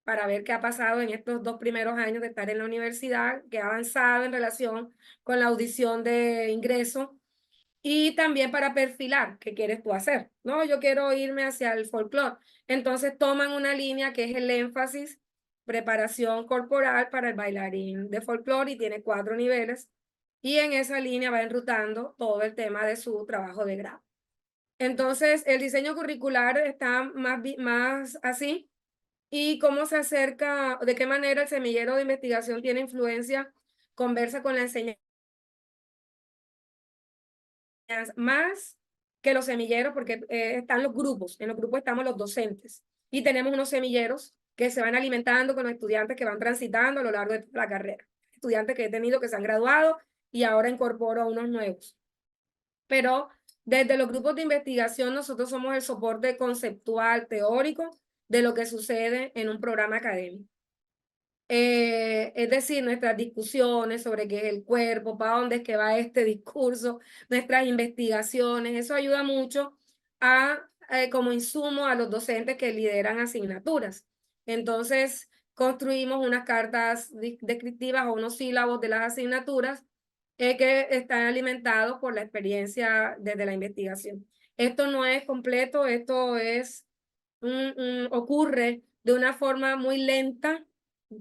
para ver qué ha pasado en estos 2 primeros años de estar en la universidad, qué ha avanzado en relación con la audición de ingreso y también para perfilar qué quieres tú hacer. No, yo quiero irme hacia el folclore. Entonces toman una línea que es el énfasis, preparación corporal para el bailarín de folclore y tiene 4 niveles. Y en esa línea va enrutando todo el tema de su trabajo de grado. Entonces, el diseño curricular está más así. y cómo se acerca, de qué manera el semillero de investigación tiene influencia, conversa con la enseñanza, más que los semilleros, porque están los grupos, en los grupos estamos los docentes, y tenemos unos semilleros que se van alimentando con los estudiantes que van transitando a lo largo de toda la carrera. Estudiantes que he tenido que se han graduado y ahora incorporo a unos nuevos. Pero desde los grupos de investigación nosotros somos el soporte conceptual, teórico, de lo que sucede en un programa académico. Es decir, nuestras discusiones sobre qué es el cuerpo, para dónde es que va este discurso, nuestras investigaciones, eso ayuda mucho como insumo a los docentes que lideran asignaturas. Entonces, construimos unas cartas descriptivas o unos sílabos de las asignaturas que están alimentados por la experiencia desde la investigación. Esto no es completo, esto ocurre de una forma muy lenta,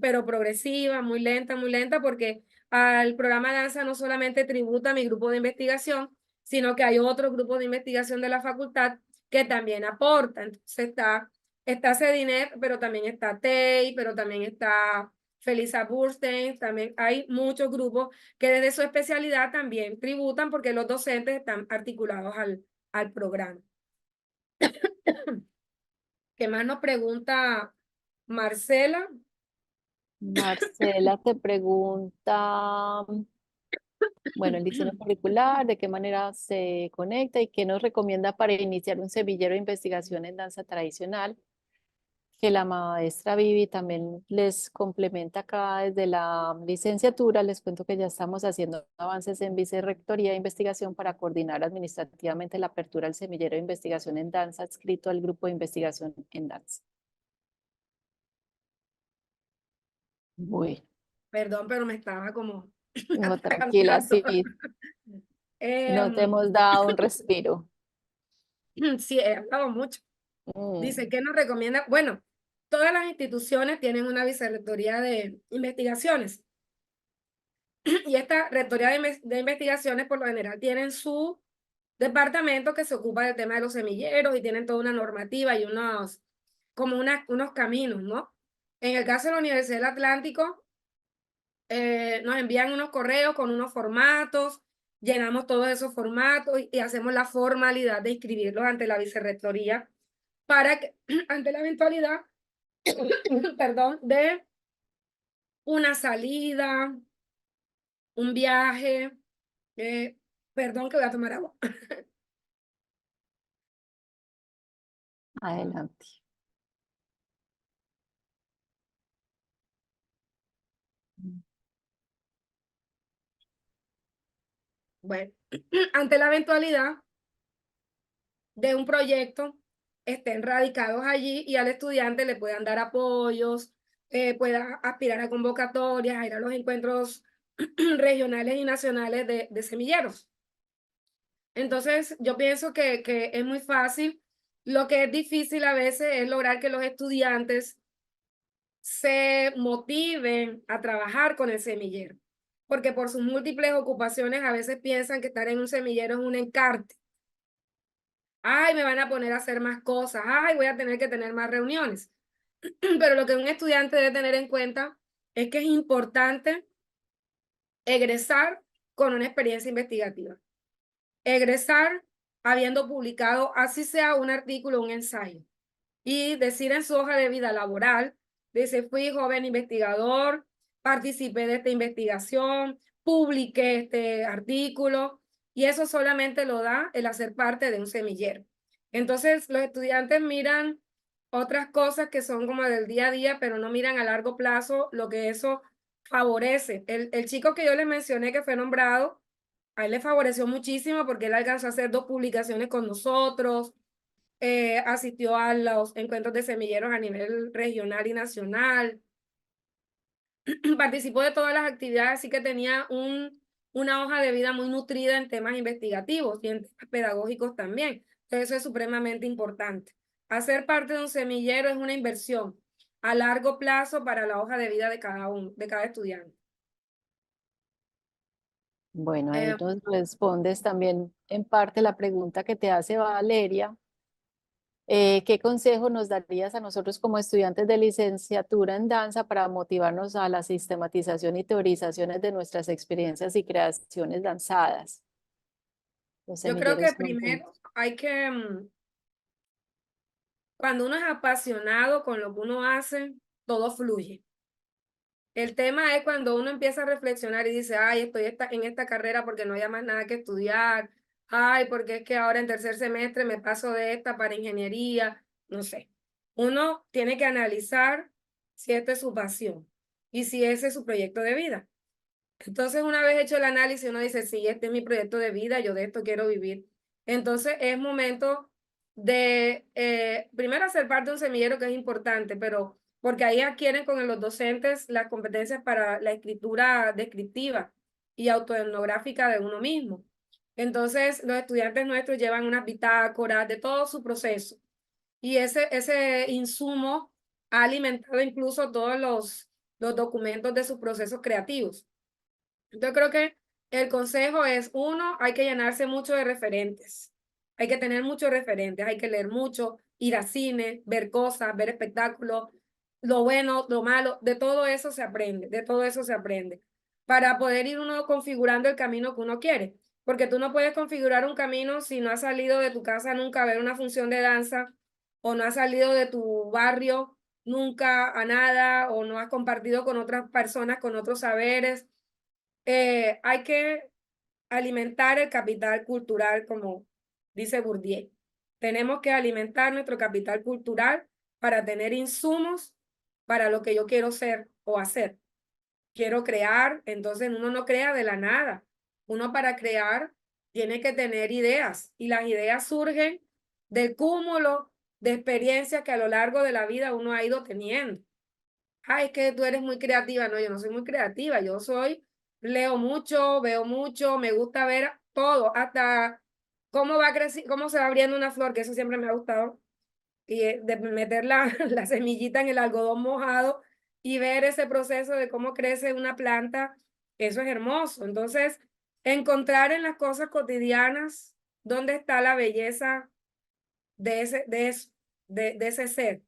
pero progresiva, muy lenta, porque al programa Danza no solamente tributa a mi grupo de investigación, sino que hay otro grupo de investigación de la facultad que también aporta. Entonces está CEDINET, pero también está TEI, pero también está Felisa Burstein, también hay muchos grupos que desde su especialidad también tributan porque los docentes están articulados al programa. ¿Qué más nos pregunta Marcela?
Marcela te pregunta, bueno, el diseño curricular, de qué manera se conecta y qué nos recomienda para iniciar un semillero de investigación en danza tradicional, que la maestra Vivi también les complementa acá desde la licenciatura. Les cuento que ya estamos haciendo avances en vicerrectoría de investigación para coordinar administrativamente la apertura del semillero de investigación en danza adscrito al grupo de investigación en danza. Bueno,
Perdón, pero me estaba como
no, tranquila,
atragantando.
sí, no te hemos dado un respiro.
Sí, he hablado mucho. Dice,
Mm,
¿qué nos recomienda? Bueno, todas las instituciones tienen una vicerrectoría de investigaciones y esta rectoría de investigaciones por lo general tienen su departamento que se ocupa del tema de los semilleros y tienen toda una normativa y unos caminos, ¿no? En el caso de la Universidad del Atlántico, nos envían unos correos con unos formatos, llenamos todos esos formatos y hacemos la formalidad de inscribirlos ante la vicerrectoría para que, ante la eventualidad, perdón, de una salida, un viaje, perdón que voy a tomar agua.
adelante.
Bueno, ante la eventualidad de un proyecto, estén radicados allí y al estudiante le puedan dar apoyos, pueda aspirar a convocatorias, a ir a los encuentros regionales y nacionales de semilleros. Entonces, yo pienso que es muy fácil. Lo que es difícil a veces es lograr que los estudiantes se motiven a trabajar con el semillero, porque por sus múltiples ocupaciones a veces piensan que estar en un semillero es un encarte. Ay, me van a poner a hacer más cosas, ay, voy a tener que tener más reuniones. Pero lo que un estudiante debe tener en cuenta es que es importante egresar con una experiencia investigativa. Egresar habiendo publicado, así sea un artículo, un ensayo, y decir en su hoja de vida laboral, dice, fui joven investigador, participé de esta investigación, publiqué este artículo, y eso solamente lo da el hacer parte de un semillero. Entonces, los estudiantes miran otras cosas que son como del día a día, pero no miran a largo plazo lo que eso favorece. El chico que yo les mencioné que fue nombrado, a él le favoreció muchísimo porque él alcanzó a hacer 2 publicaciones con nosotros, asistió a los encuentros de semilleros a nivel regional y nacional, participó de todas las actividades, así que tenía una hoja de vida muy nutrida en temas investigativos y en temas pedagógicos también. Entonces eso es supremamente importante. Hacer parte de un semillero es una inversión a largo plazo para la hoja de vida de cada estudiante.
Bueno, ahí
Eh,
nos respondes también en parte la pregunta que te hace Valeria, ¿Qué consejo nos darías a nosotros como estudiantes de licenciatura en danza para motivarnos a la sistematización y teorizaciones de nuestras experiencias y creaciones danzadas? Los
Yo creo que
semilleros no
primero hay que, cuando uno es apasionado con lo que uno hace, todo fluye. El tema es cuando uno empieza a reflexionar y dice, ay, estoy en esta carrera porque no hay más nada que estudiar, ay, porque es que ahora en tercer semestre me paso de esta para ingeniería, no sé. Uno tiene que analizar si esta es su pasión y si ese es su proyecto de vida. Entonces, una vez hecho el análisis, uno dice, sí, este es mi proyecto de vida, yo de esto quiero vivir. Entonces, es momento de, primero, ser parte de un semillero que es importante, pero porque ahí adquieren con los docentes las competencias para la escritura descriptiva y autoetnográfica de uno mismo. Entonces, los estudiantes nuestros llevan unas bitácoras de todo su proceso y ese insumo ha alimentado incluso todos los documentos de sus procesos creativos. Yo creo que el consejo es, uno, hay que llenarse mucho de referentes. Hay que tener muchos referentes, hay que leer mucho, ir a cine, ver cosas, ver espectáculos, lo bueno, lo malo, de todo eso se aprende, de todo eso se aprende, para poder ir uno configurando el camino que uno quiere. Porque tú no puedes configurar un camino si no has salido de tu casa nunca a ver una función de danza, o no has salido de tu barrio nunca a nada, o no has compartido con otras personas, con otros saberes. Hay que alimentar el capital cultural, como dice Bourdieu. Tenemos que alimentar nuestro capital cultural para tener insumos para lo que yo quiero ser o hacer. Quiero crear, entonces uno no crea de la nada. Uno para crear tiene que tener ideas y las ideas surgen del cúmulo de experiencias que a lo largo de la vida uno ha ido teniendo. Ay, es que tú eres muy creativa. No, yo no soy muy creativa, leo mucho, veo mucho, me gusta ver todo, hasta cómo va creciendo, cómo se va abriendo una flor, que eso siempre me ha gustado, y de meter la semillita en el algodón mojado y ver ese proceso de cómo crece una planta, eso es hermoso. Entonces, encontrar en las cosas cotidianas dónde está la belleza de ese ser,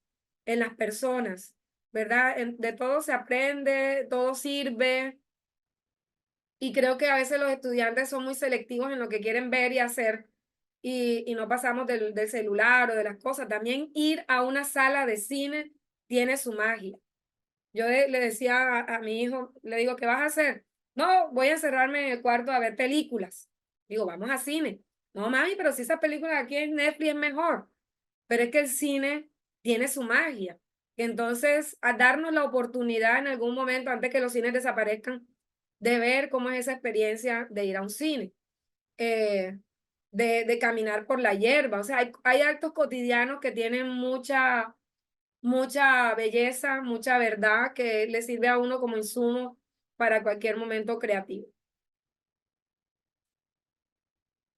en las personas, ¿verdad? De todo se aprende, todo sirve, y creo que a veces los estudiantes son muy selectivos en lo que quieren ver y hacer, y no pasamos del celular o de las cosas. También ir a una sala de cine tiene su magia. Yo le decía a mi hijo, le digo, ¿qué vas a hacer? No, voy a encerrarme en el cuarto a ver películas. Digo, vamos a cine. No, mami, pero si esa película aquí en Netflix es mejor. Pero es que el cine tiene su magia. Entonces, a darnos la oportunidad en algún momento, antes que los cines desaparezcan, de ver cómo es esa experiencia de ir a un cine, eh, de caminar por la hierba. O sea, hay actos cotidianos que tienen mucha belleza, mucha verdad, que le sirve a uno como insumo para cualquier momento creativo.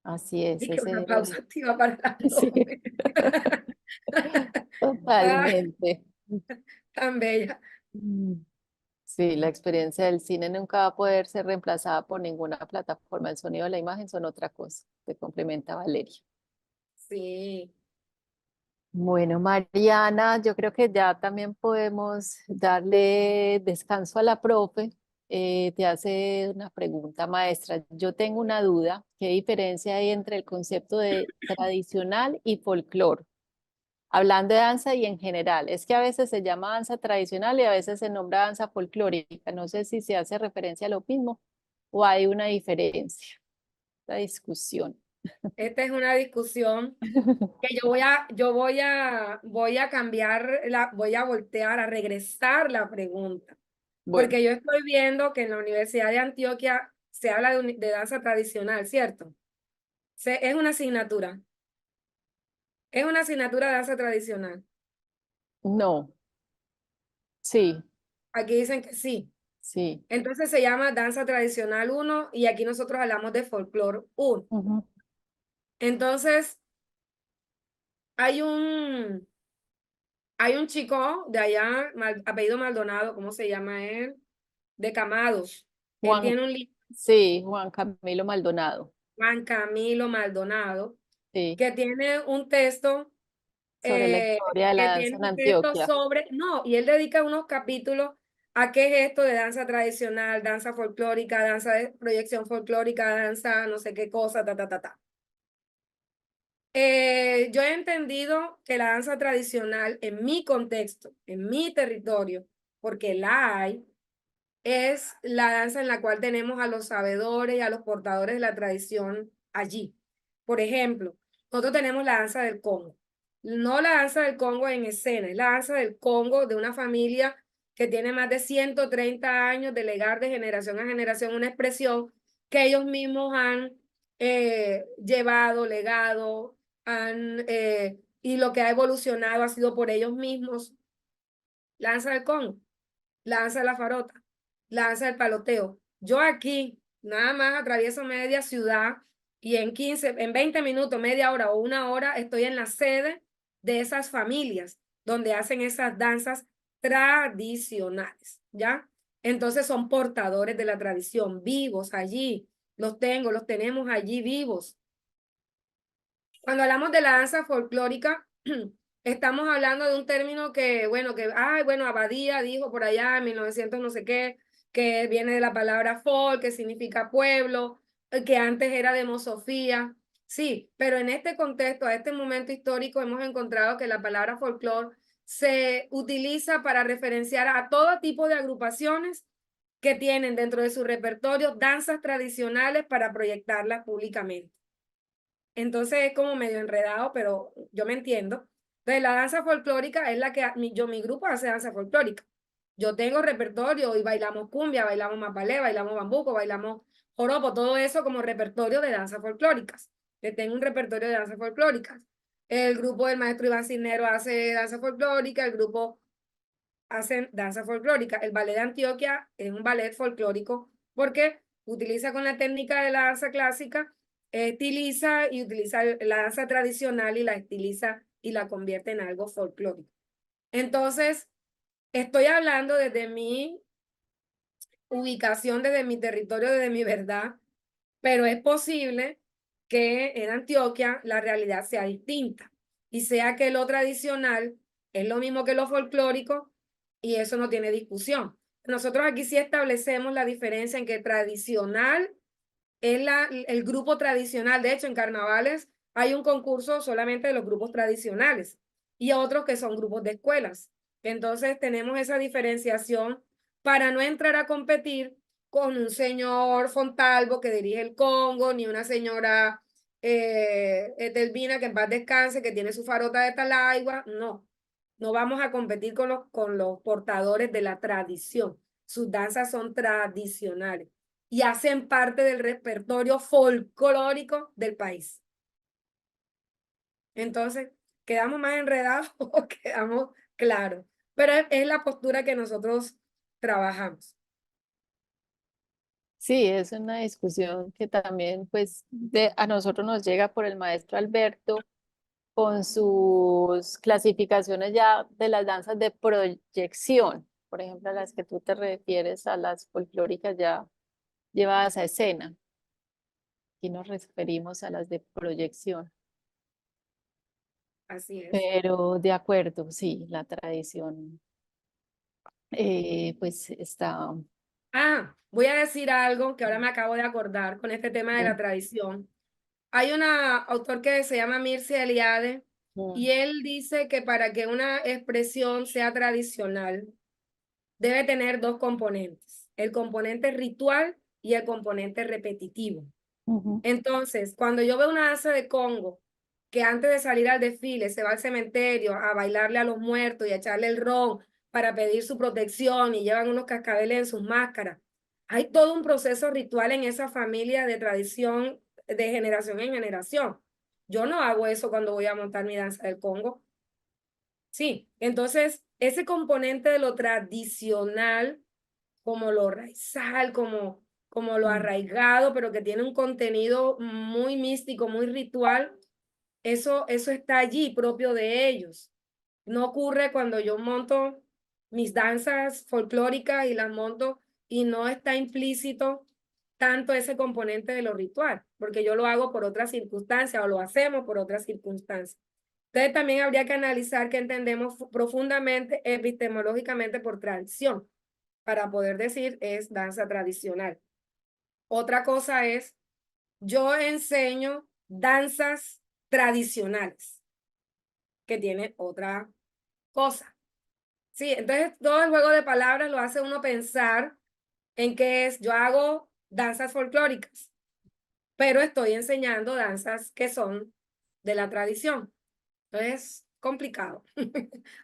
Así es,
Y que una
ese,
pausa activa para la
sí,
joven. Ah,
totalmente.
tan bella.
Mm. Sí, la experiencia del cine nunca va a poder ser reemplazada por ninguna plataforma. El sonido y la imagen son otra cosa. Te complementa Valeria.
Sí.
Bueno, Mariana, yo creo que ya también podemos darle descanso a la profe. Te hace una pregunta, maestra. Yo tengo una duda. ¿Qué diferencia hay entre el concepto de tradicional y folclore? Hablando de danza y en general, es que a veces se llama danza tradicional y a veces se nombra danza folclórica. No sé si se hace referencia a lo mismo o hay una diferencia, la discusión.
Esta es una discusión que voy a cambiar, voy a voltear, a regresar la pregunta,
Bueno,
porque yo estoy viendo que en la Universidad de Antioquia se habla de danza tradicional, ¿cierto? Es una asignatura de danza tradicional.
no, sí,
Aquí dicen que sí.
sí.
Entonces se llama danza tradicional 1 y aquí nosotros hablamos de folclore 1.
Ujú.
Entonces, hay un, hay un chico de allá, apellido Maldonado, ¿cómo se llama él? De Camados. Él
Juan,
tiene un libro,
sí, Juan Camilo Maldonado.
Juan Camilo Maldonado,
Sí,
que tiene un texto
sobre la historia de la
que
danza
tiene
en
un texto
Antioquia.
sobre, no, y él dedica unos capítulos a qué es esto de danza tradicional, danza folclórica, danza de proyección folclórica, danza no sé qué cosa, ta, ta, ta, ta. Yo he entendido que la danza tradicional en mi contexto, en mi territorio, porque la hay, es la danza en la cual tenemos a los sabedores y a los portadores de la tradición allí. Por ejemplo, nosotros tenemos la danza del Congo. No la danza del Congo en escena, es la danza del Congo de una familia que tiene más de 130 años de legar de generación a generación una expresión que ellos mismos han llevado, legado, y lo que ha evolucionado ha sido por ellos mismos. La danza del Congo, la danza de la farota, la danza del paloteo. Yo aquí nada más atravieso media ciudad y en 20 minutos, media hora o una hora estoy en la sede de esas familias donde hacen esas danzas tradicionales, ¿ya? Entonces son portadores de la tradición, vivos allí, los tenemos allí vivos. Cuando hablamos de la danza folclórica, estamos hablando de un término que, bueno, Abadía dijo por allá en 1900 no sé qué, que viene de la palabra folk, que significa pueblo, que antes era demosofía. Sí, pero en este contexto, a este momento histórico, hemos encontrado que la palabra folclore se utiliza para referenciar a todo tipo de agrupaciones que tienen dentro de su repertorio danzas tradicionales para proyectarlas públicamente. Entonces es como medio enredado, pero yo me entiendo. Entonces la danza folclórica es la que mi grupo hace danza folclórica. Yo tengo repertorio y bailamos cumbia, bailamos mapalé, bailamos bambuco, bailamos joropo, todo eso como repertorio de danzas folclóricas. Yo tengo un repertorio de danzas folclóricas. El grupo del maestro Iván Cisnero hace danza folclórica, el grupo hace danza folclórica. El ballet de Antioquia es un ballet folclórico porque utiliza con la técnica de la danza clásica, estiliza y utiliza la danza tradicional y la estiliza y la convierte en algo folclórico. Entonces, estoy hablando desde mi ubicación, desde mi territorio, desde mi verdad, pero es posible que en Antioquia la realidad sea distinta y sea que lo tradicional es lo mismo que lo folclórico y eso no tiene discusión. Nosotros aquí sí establecemos la diferencia en que tradicional es el grupo tradicional. De hecho, en carnavales hay un concurso solamente de los grupos tradicionales y otros que son grupos de escuelas. Entonces tenemos esa diferenciación para no entrar a competir con un señor Fontalvo que dirige el Congo, ni una señora Etelvina que en paz descanse, que tiene su farota de Talaigua. No, no vamos a competir con los portadores de la tradición. Sus danzas son tradicionales y hacen parte del repertorio folclórico del país. Entonces, ¿quedamos más enredados o quedamos claros? Pero es la postura que nosotros trabajamos.
Sí, es una discusión que también pues a nosotros nos llega por el maestro Alberto con sus clasificaciones ya de las danzas de proyección, por ejemplo, a las que tú te refieres a las folclóricas ya llevadas a escena. Aquí nos referimos a las de proyección.
Así es.
Pero de acuerdo, sí, la tradición pues está...
Voy a decir algo que ahora me acabo de acordar con este tema de la tradición. Hay un autor que se llama Mircea Eliade y él dice que para que una expresión sea tradicional debe tener dos componentes, el componente ritual y el componente repetitivo. Entonces, cuando yo veo una danza de Congo que antes de salir al desfile se va al cementerio a bailarle a los muertos y a echarle el ron para pedir su protección y llevan unos cascabeles en sus máscaras, hay todo un proceso ritual en esa familia de tradición de generación en generación. Yo no hago eso cuando voy a montar mi danza del Congo. Sí, entonces ese componente de lo tradicional, como lo raizal, como lo arraigado, pero que tiene un contenido muy místico, muy ritual, eso está allí propio de ellos. No ocurre cuando yo monto mis danzas folclóricas y las monto y no está implícito tanto ese componente de lo ritual, porque yo lo hago por otras circunstancias o lo hacemos por otras circunstancias. Entonces también habría que analizar qué entendemos profundamente, epistemológicamente por tradición, para poder decir es danza tradicional. Otra cosa es, yo enseño danzas tradicionales, que tiene otra cosa. Sí, entonces todo el juego de palabras lo hace uno pensar en qué es, yo hago danzas folclóricas, pero estoy enseñando danzas que son de la tradición. Entonces, complicado.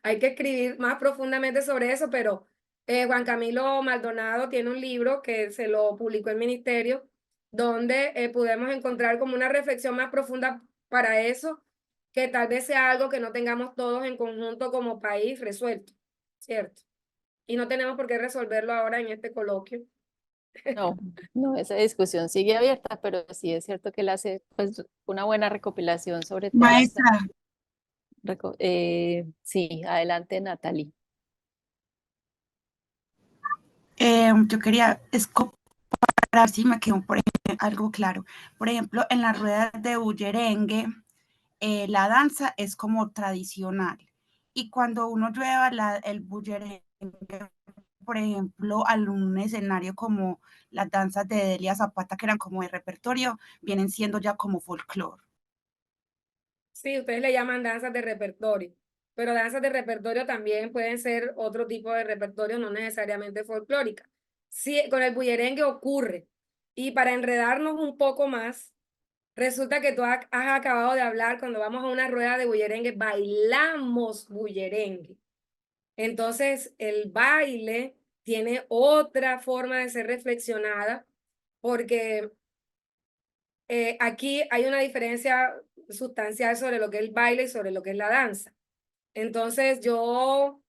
Hay que escribir más profundamente sobre eso, pero Juan Camilo Maldonado tiene un libro que se lo publicó el ministerio, donde podemos encontrar como una reflexión más profunda para eso, que tal vez sea algo que no tengamos todos en conjunto como país resuelto, ¿cierto? Y no tenemos por qué resolverlo ahora en este coloquio.
No, no, esa discusión sigue abierta, pero sí es cierto que él hace pues, una buena recopilación sobre temas.
Maestra,
Sí, adelante, Natalie.
yo quería para si me quedó por ejemplo, algo claro. Por ejemplo, en las ruedas de bullerengue, la danza es como tradicional. Y cuando uno lleva el bullerengue, por ejemplo, a un escenario como las danzas de Delia Zapata, que eran como de repertorio, vienen siendo ya como folclore.
Sí, ustedes le llaman danzas de repertorio, pero danzas de repertorio también pueden ser otro tipo de repertorio, no necesariamente folclórica. Sí, con el bullerengue ocurre. Y para enredarnos un poco más, resulta que tú has acabado de hablar, cuando vamos a una rueda de bullerengue, bailamos bullerengue. Entonces, el baile tiene otra forma de ser reflexionada, porque aquí hay una diferencia sustancial sobre lo que es el baile y sobre lo que es la danza. Entonces yo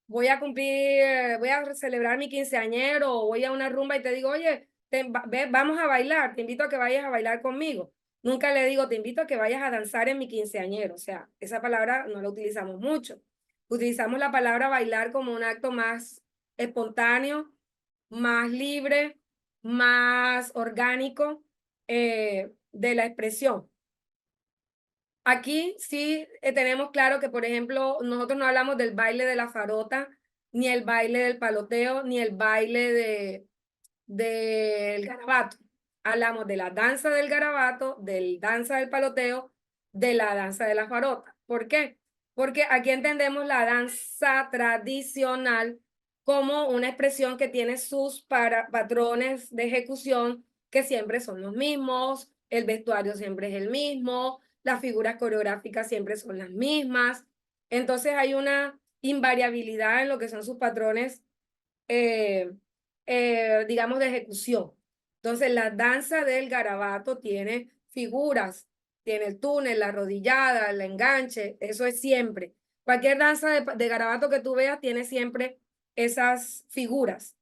voy a cumplir, voy a celebrar mi quinceañero o voy a una rumba y te digo, oye, vamos a bailar, te invito a que vayas a bailar conmigo. Nunca le digo, te invito a que vayas a danzar en mi quinceañero. O sea, esa palabra no la utilizamos mucho. Utilizamos la palabra bailar como un acto más espontáneo, más libre, más orgánico de la expresión. Aquí sí tenemos claro que, por ejemplo, nosotros no hablamos del baile de la farota, ni el baile del paloteo, ni el baile del garabato. Hablamos de la danza del garabato, del danza del paloteo, de la danza de la farota. ¿Por qué? Porque aquí entendemos la danza tradicional como una expresión que tiene sus patrones de ejecución que siempre son los mismos, el vestuario siempre es el mismo, las figuras coreográficas siempre son las mismas. Entonces hay una invariabilidad en lo que son sus patrones, digamos, de ejecución. Entonces la danza del garabato tiene figuras, tiene el túnel, la arrodillada, el enganche, eso es siempre. Cualquier danza de garabato que tú veas tiene siempre esas figuras.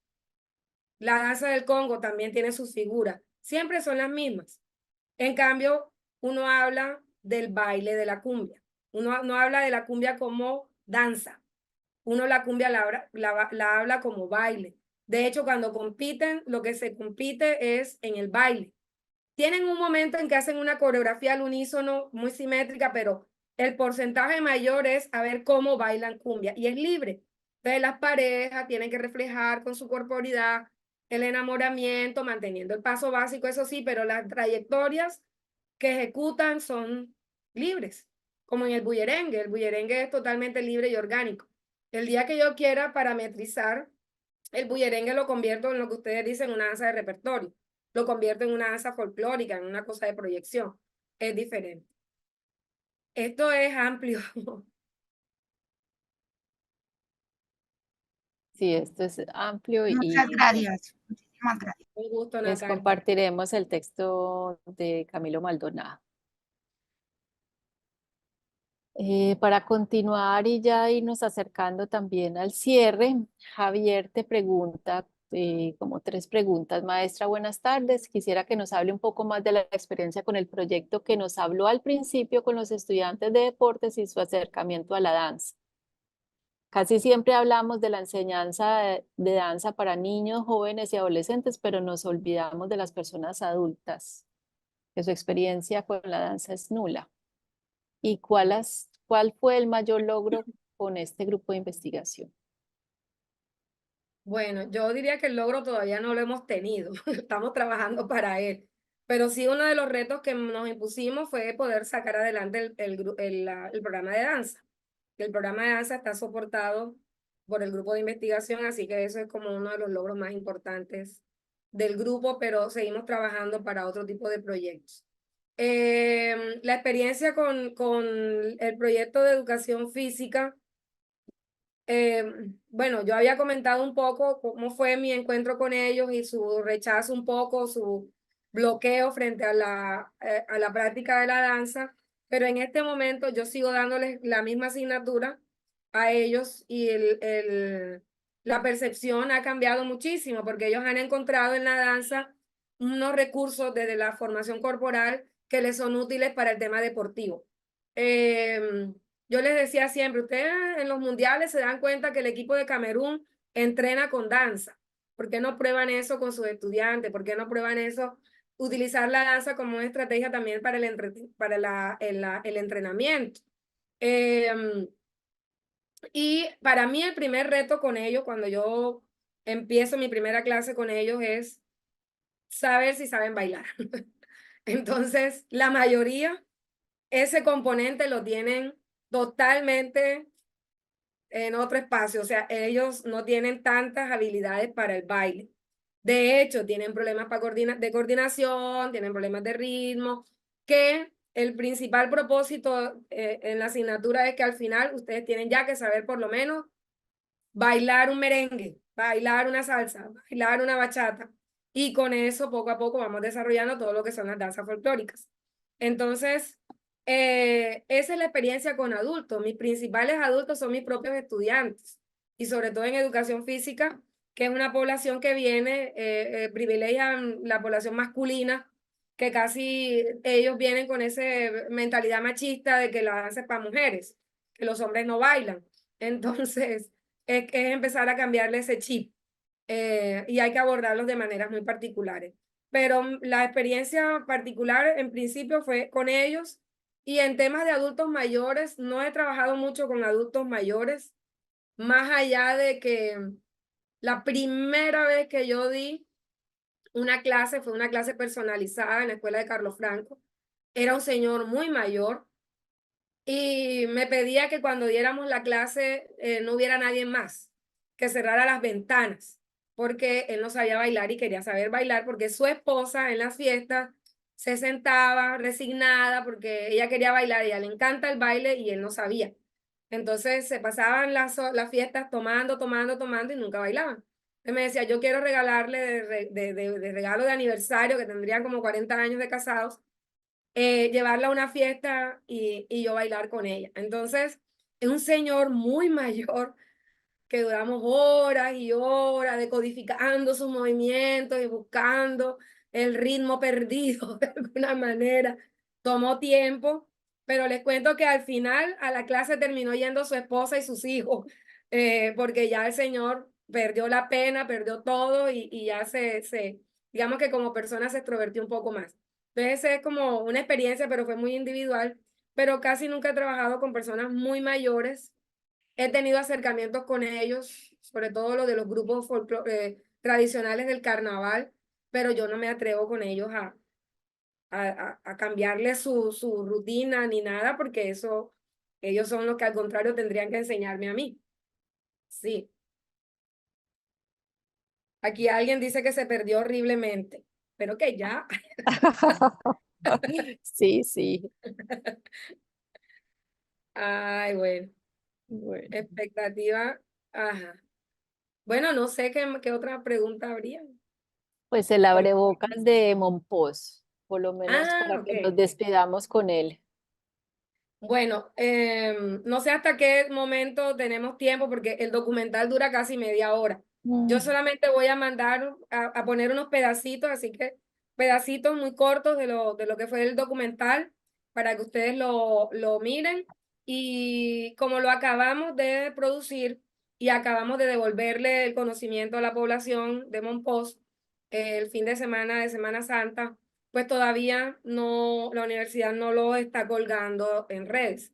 La danza del Congo también tiene sus figuras, siempre son las mismas. En cambio, uno habla del baile de la cumbia. Uno no habla de la cumbia como danza. Uno la cumbia la habla como baile. De hecho, cuando compiten, lo que se compite es en el baile. Tienen un momento en que hacen una coreografía al unísono muy simétrica, pero el porcentaje mayor es a ver cómo bailan cumbia y es libre. Entonces las parejas tienen que reflejar con su corporidad el enamoramiento, manteniendo el paso básico, eso sí, pero las trayectorias que ejecutan son libres, como en el bullerengue. El bullerengue es totalmente libre y orgánico. El día que yo quiera parametrizar, el bullerengue lo convierto en lo que ustedes dicen, una danza de repertorio. Lo convierto en una danza folclórica, en una cosa de proyección. Es diferente. Esto es amplio.
Sí, esto es amplio
Muchas
y
gracias. Muchísimas gracias.
Un gusto,
les
Natalia.
compartiremos el texto de Camilo Maldonado. Para continuar y ya irnos acercando también al cierre, Javier te pregunta como 3 preguntas. Maestra, buenas tardes. Quisiera que nos hable un poco más de la experiencia con el proyecto que nos habló al principio con los estudiantes de deportes y su acercamiento a la danza. Casi siempre hablamos de la enseñanza de danza para niños, jóvenes y adolescentes, pero nos olvidamos de las personas adultas, que su experiencia con la danza es nula. ¿Y ¿Cuál fue el mayor logro con este grupo de investigación?
Bueno, yo diría que el logro todavía no lo hemos tenido, estamos trabajando para él, pero sí uno de los retos que nos impusimos fue poder sacar adelante el programa de danza. El programa de danza está soportado por el grupo de investigación, así que eso es como uno de los logros más importantes del grupo, pero seguimos trabajando para otro tipo de proyectos. La experiencia con el proyecto de educación física. Bueno, yo había comentado un poco cómo fue mi encuentro con ellos y su rechazo un poco, su bloqueo frente a la práctica de la danza, pero en este momento yo sigo dándoles la misma asignatura a ellos y la percepción ha cambiado muchísimo porque ellos han encontrado en la danza unos recursos desde la formación corporal que les son útiles para el tema deportivo. Yo les decía siempre, ustedes en los mundiales se dan cuenta que el equipo de Camerún entrena con danza. ¿Por qué no prueban eso con sus estudiantes? ¿Por qué no prueban eso? Utilizar la danza como una estrategia también para el entrenamiento. Y para mí el primer reto con ellos, cuando yo empiezo mi primera clase con ellos, es saber si saben bailar. Entonces, la mayoría, ese componente lo tienen totalmente en otro espacio, o sea, ellos no tienen tantas habilidades para el baile. De hecho, tienen problemas de coordinación, tienen problemas de ritmo, que el principal propósito en la asignatura es que al final ustedes tienen ya que saber por lo menos bailar un merengue, bailar una salsa, bailar una bachata. Y con eso, poco a poco, vamos desarrollando todo lo que son las danzas folclóricas. Entonces, esa es la experiencia con adultos. Mis principales adultos son mis propios estudiantes. Y sobre todo en educación física, que es una población que viene, privilegian la población masculina, que casi ellos vienen con esa mentalidad machista de que la danza es para mujeres, que los hombres no bailan. Entonces, es empezar a cambiarle ese chip y hay que abordarlos de maneras muy particulares. Pero la experiencia particular en principio fue con ellos y en temas de adultos mayores, no he trabajado mucho con adultos mayores, más allá de que la primera vez que yo di una clase fue una clase personalizada en la escuela de Carlos Franco. Era un señor muy mayor y me pedía que cuando diéramos la clase no hubiera nadie más, que cerrara las ventanas, porque él no sabía bailar y quería saber bailar, porque su esposa en las fiestas se sentaba resignada porque ella quería bailar, ella le encanta el baile y él no sabía. Entonces se pasaban las fiestas tomando y nunca bailaban. Él me decía, yo quiero regalarle de regalo de aniversario, que tendrían como 40 años de casados, llevarla a una fiesta y yo bailar con ella. Entonces, es un señor muy mayor que duramos horas y horas decodificando sus movimientos y buscando el ritmo perdido de alguna manera. Tomó tiempo, pero les cuento que al final a la clase terminó yendo su esposa y sus hijos, porque ya el señor perdió la pena, perdió todo y ya digamos que como persona se extrovertió un poco más. Entonces es como una experiencia, pero fue muy individual, pero casi nunca he trabajado con personas muy mayores. He tenido acercamientos con ellos, sobre todo los de los grupos tradicionales del carnaval, pero yo no me atrevo con ellos a cambiarle su rutina ni nada, porque eso, ellos son los que al contrario tendrían que enseñarme a mí. Sí. Aquí alguien dice que se perdió horriblemente, pero que ya.
Sí, sí.
Ay, bueno,
Bueno,
expectativa. Ajá. Bueno, no sé qué otra pregunta habría.
pues el abrebocas de Monpós, por lo menos
Ah,
para que nos
ok.
despidamos con él.
Bueno, no sé hasta qué momento tenemos tiempo porque el documental dura casi media hora. Yo solamente voy a mandar a poner unos pedacitos, así que pedacitos muy cortos de lo que fue el documental para que ustedes lo miren. Y como lo acabamos de producir y acabamos de devolverle el conocimiento a la población de Monpós el fin de Semana Santa, pues todavía no, la universidad no lo está colgando en redes.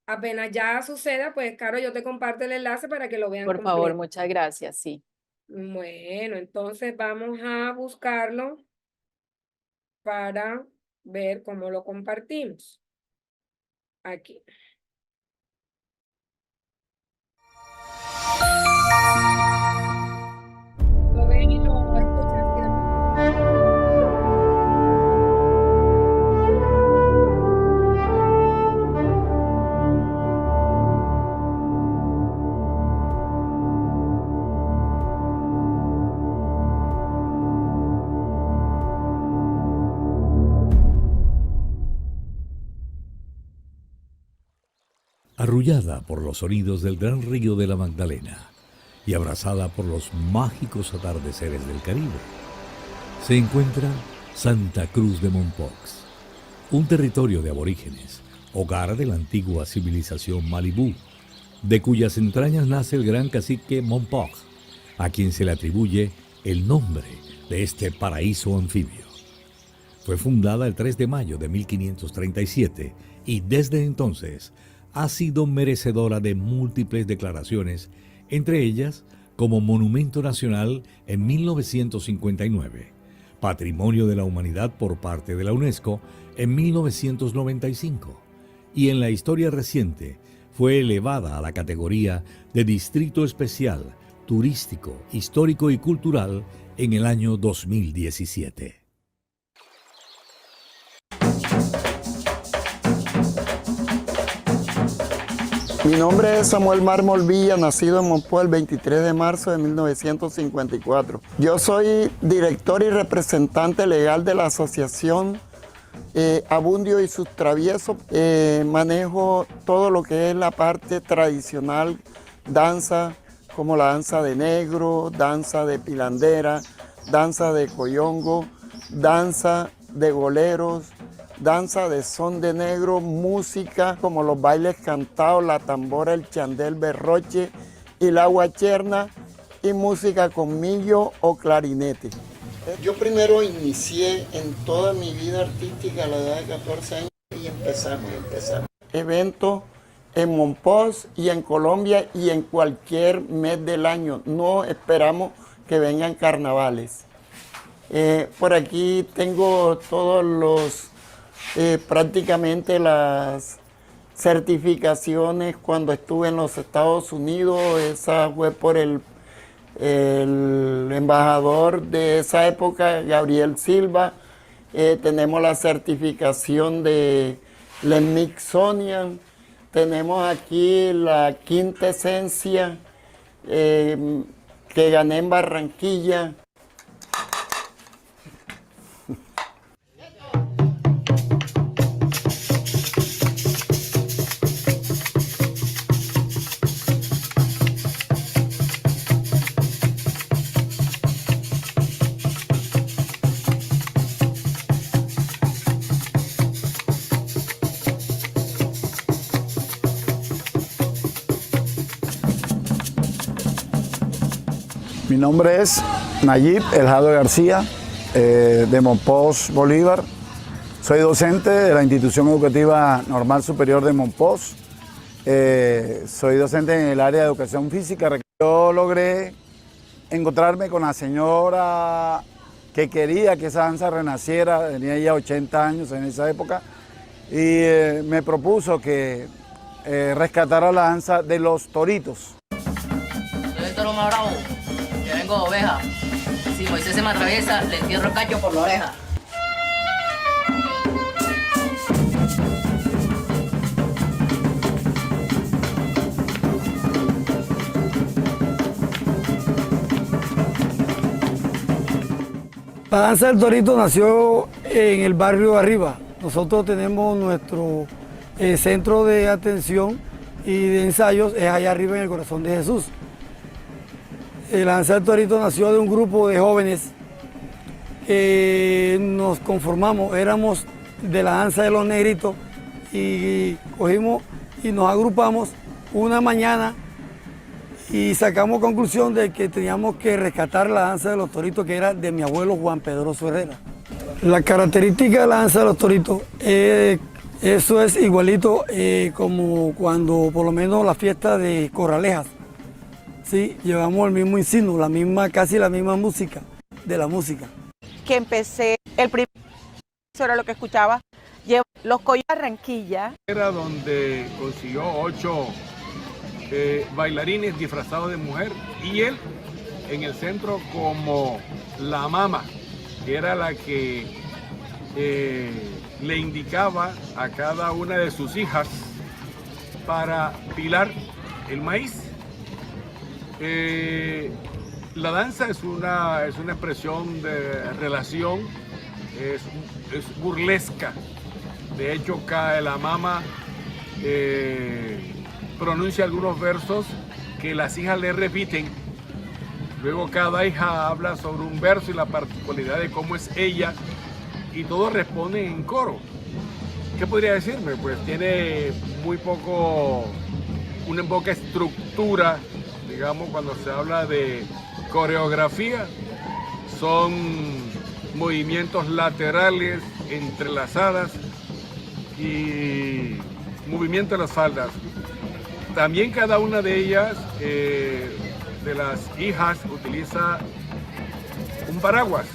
Apenas ya suceda, pues Caro, yo te comparto el enlace para que lo vean
Por favor,
completo.
muchas gracias, sí.
Bueno, entonces vamos a buscarlo para ver cómo lo compartimos. Aquí. Lo ven y lo escuchan, ¿sí?
Arrullada por los sonidos del gran río de la Magdalena y abrazada por los mágicos atardeceres del Caribe, se encuentra Santa Cruz de Mompox, un territorio de aborígenes, hogar de la antigua civilización Malibú, de cuyas entrañas nace el gran cacique Mompox, a quien se le atribuye el nombre de este paraíso anfibio. Fue fundada el 3 de mayo de 1537 y desde entonces ha sido merecedora de múltiples declaraciones, entre ellas como Monumento Nacional en 1959, Patrimonio de la Humanidad por parte de la UNESCO en 1995 y en la historia reciente fue elevada a la categoría de Distrito Especial, Turístico, Histórico y Cultural en el año 2017.
Mi nombre es Samuel Mármol Villa, nacido en Mompox el 23 de marzo de 1954. Yo soy director y representante legal de la asociación Abundio y sus Traviesos. Manejo todo lo que es la parte tradicional, danza, como la danza de negro, danza de pilandera, danza de coyongo, danza de goleros, danza de son de negro, música como los bailes cantados, la tambora, el chandé, el berroche y la guacherna, y música con millo o clarinete. Yo primero inicié en toda mi vida artística a la edad de 14 años y empezamos. Eventos en Mompox y en Colombia y en cualquier mes del año. No esperamos que vengan carnavales. Por aquí tengo todos los prácticamente las certificaciones cuando estuve en los Estados Unidos. Esa fue por el embajador de esa época, Gabriel Silva. Tenemos la certificación de Smithsonian. Tenemos aquí la quinta esencia que gané en Barranquilla.
Mi nombre es Nayib Eljado García, de Mompox, Bolívar. Soy docente de la Institución Educativa Normal Superior de Mompox. Soy docente en el área de educación física. Yo logré encontrarme con la señora que quería que esa danza renaciera, tenía ya 80 años en esa época, y me propuso que rescatara la danza de los toritos.
Yo soy toro más bravo, yo vengo de oveja. Si Moisés se me atraviesa, le entierro el cacho por la oreja.
La danza del torito nació en el barrio Arriba. Nosotros tenemos nuestro centro de atención y de ensayos, es allá arriba en el Corazón de Jesús. La danza del torito nació de un grupo de jóvenes que nos conformamos, éramos de la danza de los negritos y cogimos y nos agrupamos una mañana y sacamos conclusión de que teníamos que rescatar la danza de los toritos, que era de mi abuelo Juan Pedroso Herrera. La característica de la danza de los toritos es Eso es igualito como cuando por lo menos la fiesta de Corralejas. Sí, llevamos el mismo insignia, casi la misma música, de la música.
Que empecé, el primer eso era lo que escuchaba, llevo los Coyotes de Barranquilla.
Era donde consiguió 8 bailarines disfrazados de mujer y él en el centro como la mama, que era la que le indicaba a cada una de sus hijas para pilar el maíz. La danza es una expresión de relación, es burlesca. De hecho, la mama pronuncia algunos versos que las hijas le repiten. Luego cada hija habla sobre un verso y la particularidad de cómo es ella y todos responden en coro. ¿Qué podría decirme? Pues tiene muy poco, una poca estructura, digamos, cuando se habla de coreografía. Son movimientos laterales, entrelazadas y movimiento de las faldas. También cada una de ellas, de las hijas, utiliza un paraguas,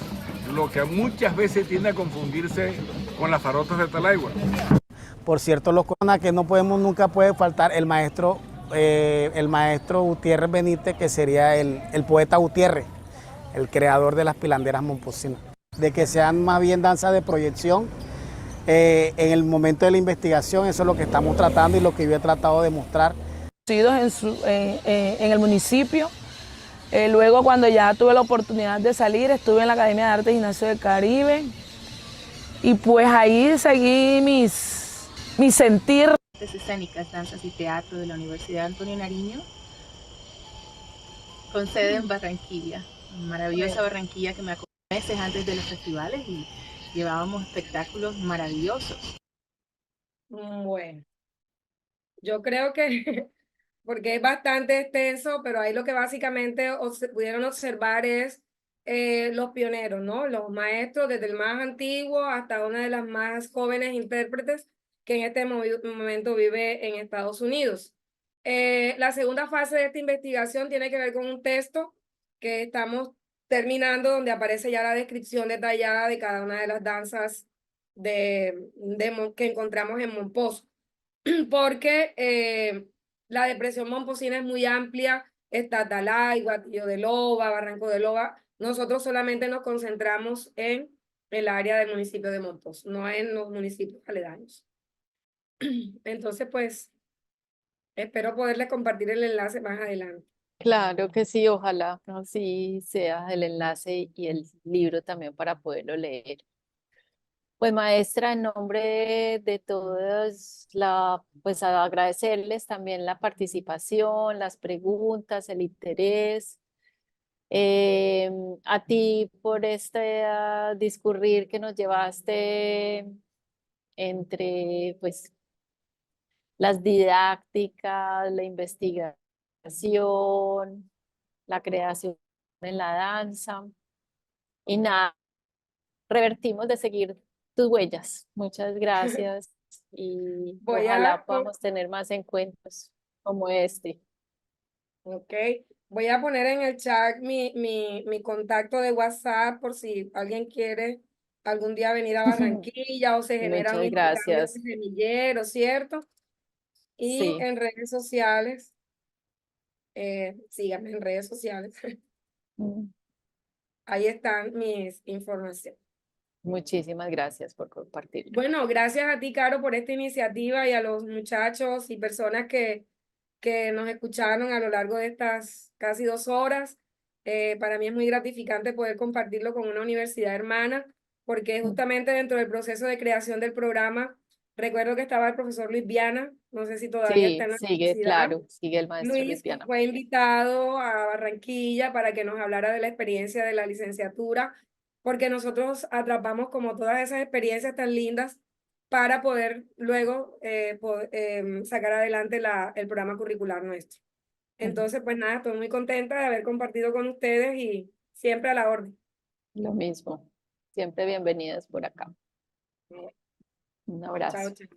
lo que muchas veces tiende a confundirse con las farotas de Talaigua.
Por cierto, los conas que nunca puede faltar el maestro Gutiérrez Benítez, que sería el poeta Gutiérrez, el creador de las pilanderas momposinas. De que sean más bien danzas de proyección, en el momento de la investigación, eso es lo que estamos tratando y lo que yo he tratado de mostrar.
En el municipio, luego cuando ya tuve la oportunidad de salir, estuve en la Academia de Arte y Gimnasio del Caribe y pues ahí seguí mi sentir.
Artes escénicas, danzas y teatro de la Universidad Antonio Nariño, con sede en Barranquilla, maravillosa Barranquilla que me acogió meses antes de los festivales y llevábamos espectáculos maravillosos.
Bueno, yo creo que, porque es bastante extenso, pero ahí lo que básicamente pudieron observar es los pioneros, ¿no? Los maestros, desde el más antiguo hasta una de las más jóvenes intérpretes que en este momento vive en Estados Unidos. La segunda fase de esta investigación tiene que ver con un texto que estamos terminando, donde aparece ya la descripción detallada de cada una de las danzas que encontramos en Mompox, porque la depresión momposina es muy amplia, está Talaigua, Guatillo de Loba, Barranco de Loba. Nosotros solamente nos concentramos en el área del municipio de Mompox, no en los municipios aledaños. Entonces, pues, espero poderles compartir el enlace más adelante.
Claro que sí, ojalá así sea el enlace y el libro también para poderlo leer. Pues maestra, en nombre de todos, pues agradecerles también la participación, las preguntas, el interés. A ti por este discurrir que nos llevaste entre pues las didácticas, la investigación, la creación en la danza y nada, revertimos de seguir tus huellas. Muchas gracias y ojalá podamos tener más encuentros como este.
Ok, voy a poner en el chat mi contacto de WhatsApp por si alguien quiere algún día venir a Barranquilla o se genera un intercambio de semilleros, ¿cierto? Y
Sí.
en redes sociales, síganme en redes sociales. Ahí están mis informaciones.
Muchísimas gracias por compartir.
Bueno, gracias a ti, Caro, por esta iniciativa y a los muchachos y personas que nos escucharon a lo largo de estas casi 2 horas. Para mí es muy gratificante poder compartirlo con una universidad hermana, porque justamente dentro del proceso de creación del programa, recuerdo que estaba el profesor Luis Viana, no sé si todavía está en la
sigue,
universidad.
claro, sigue el maestro Luis Viana.
Fue invitado a Barranquilla para que nos hablara de la experiencia de la licenciatura, porque nosotros atrapamos como todas esas experiencias tan lindas para poder luego sacar adelante el programa curricular nuestro. Entonces, pues nada, estoy muy contenta de haber compartido con ustedes y siempre a la orden.
Lo mismo, siempre bienvenidas por acá. Un abrazo.
Chao, chao.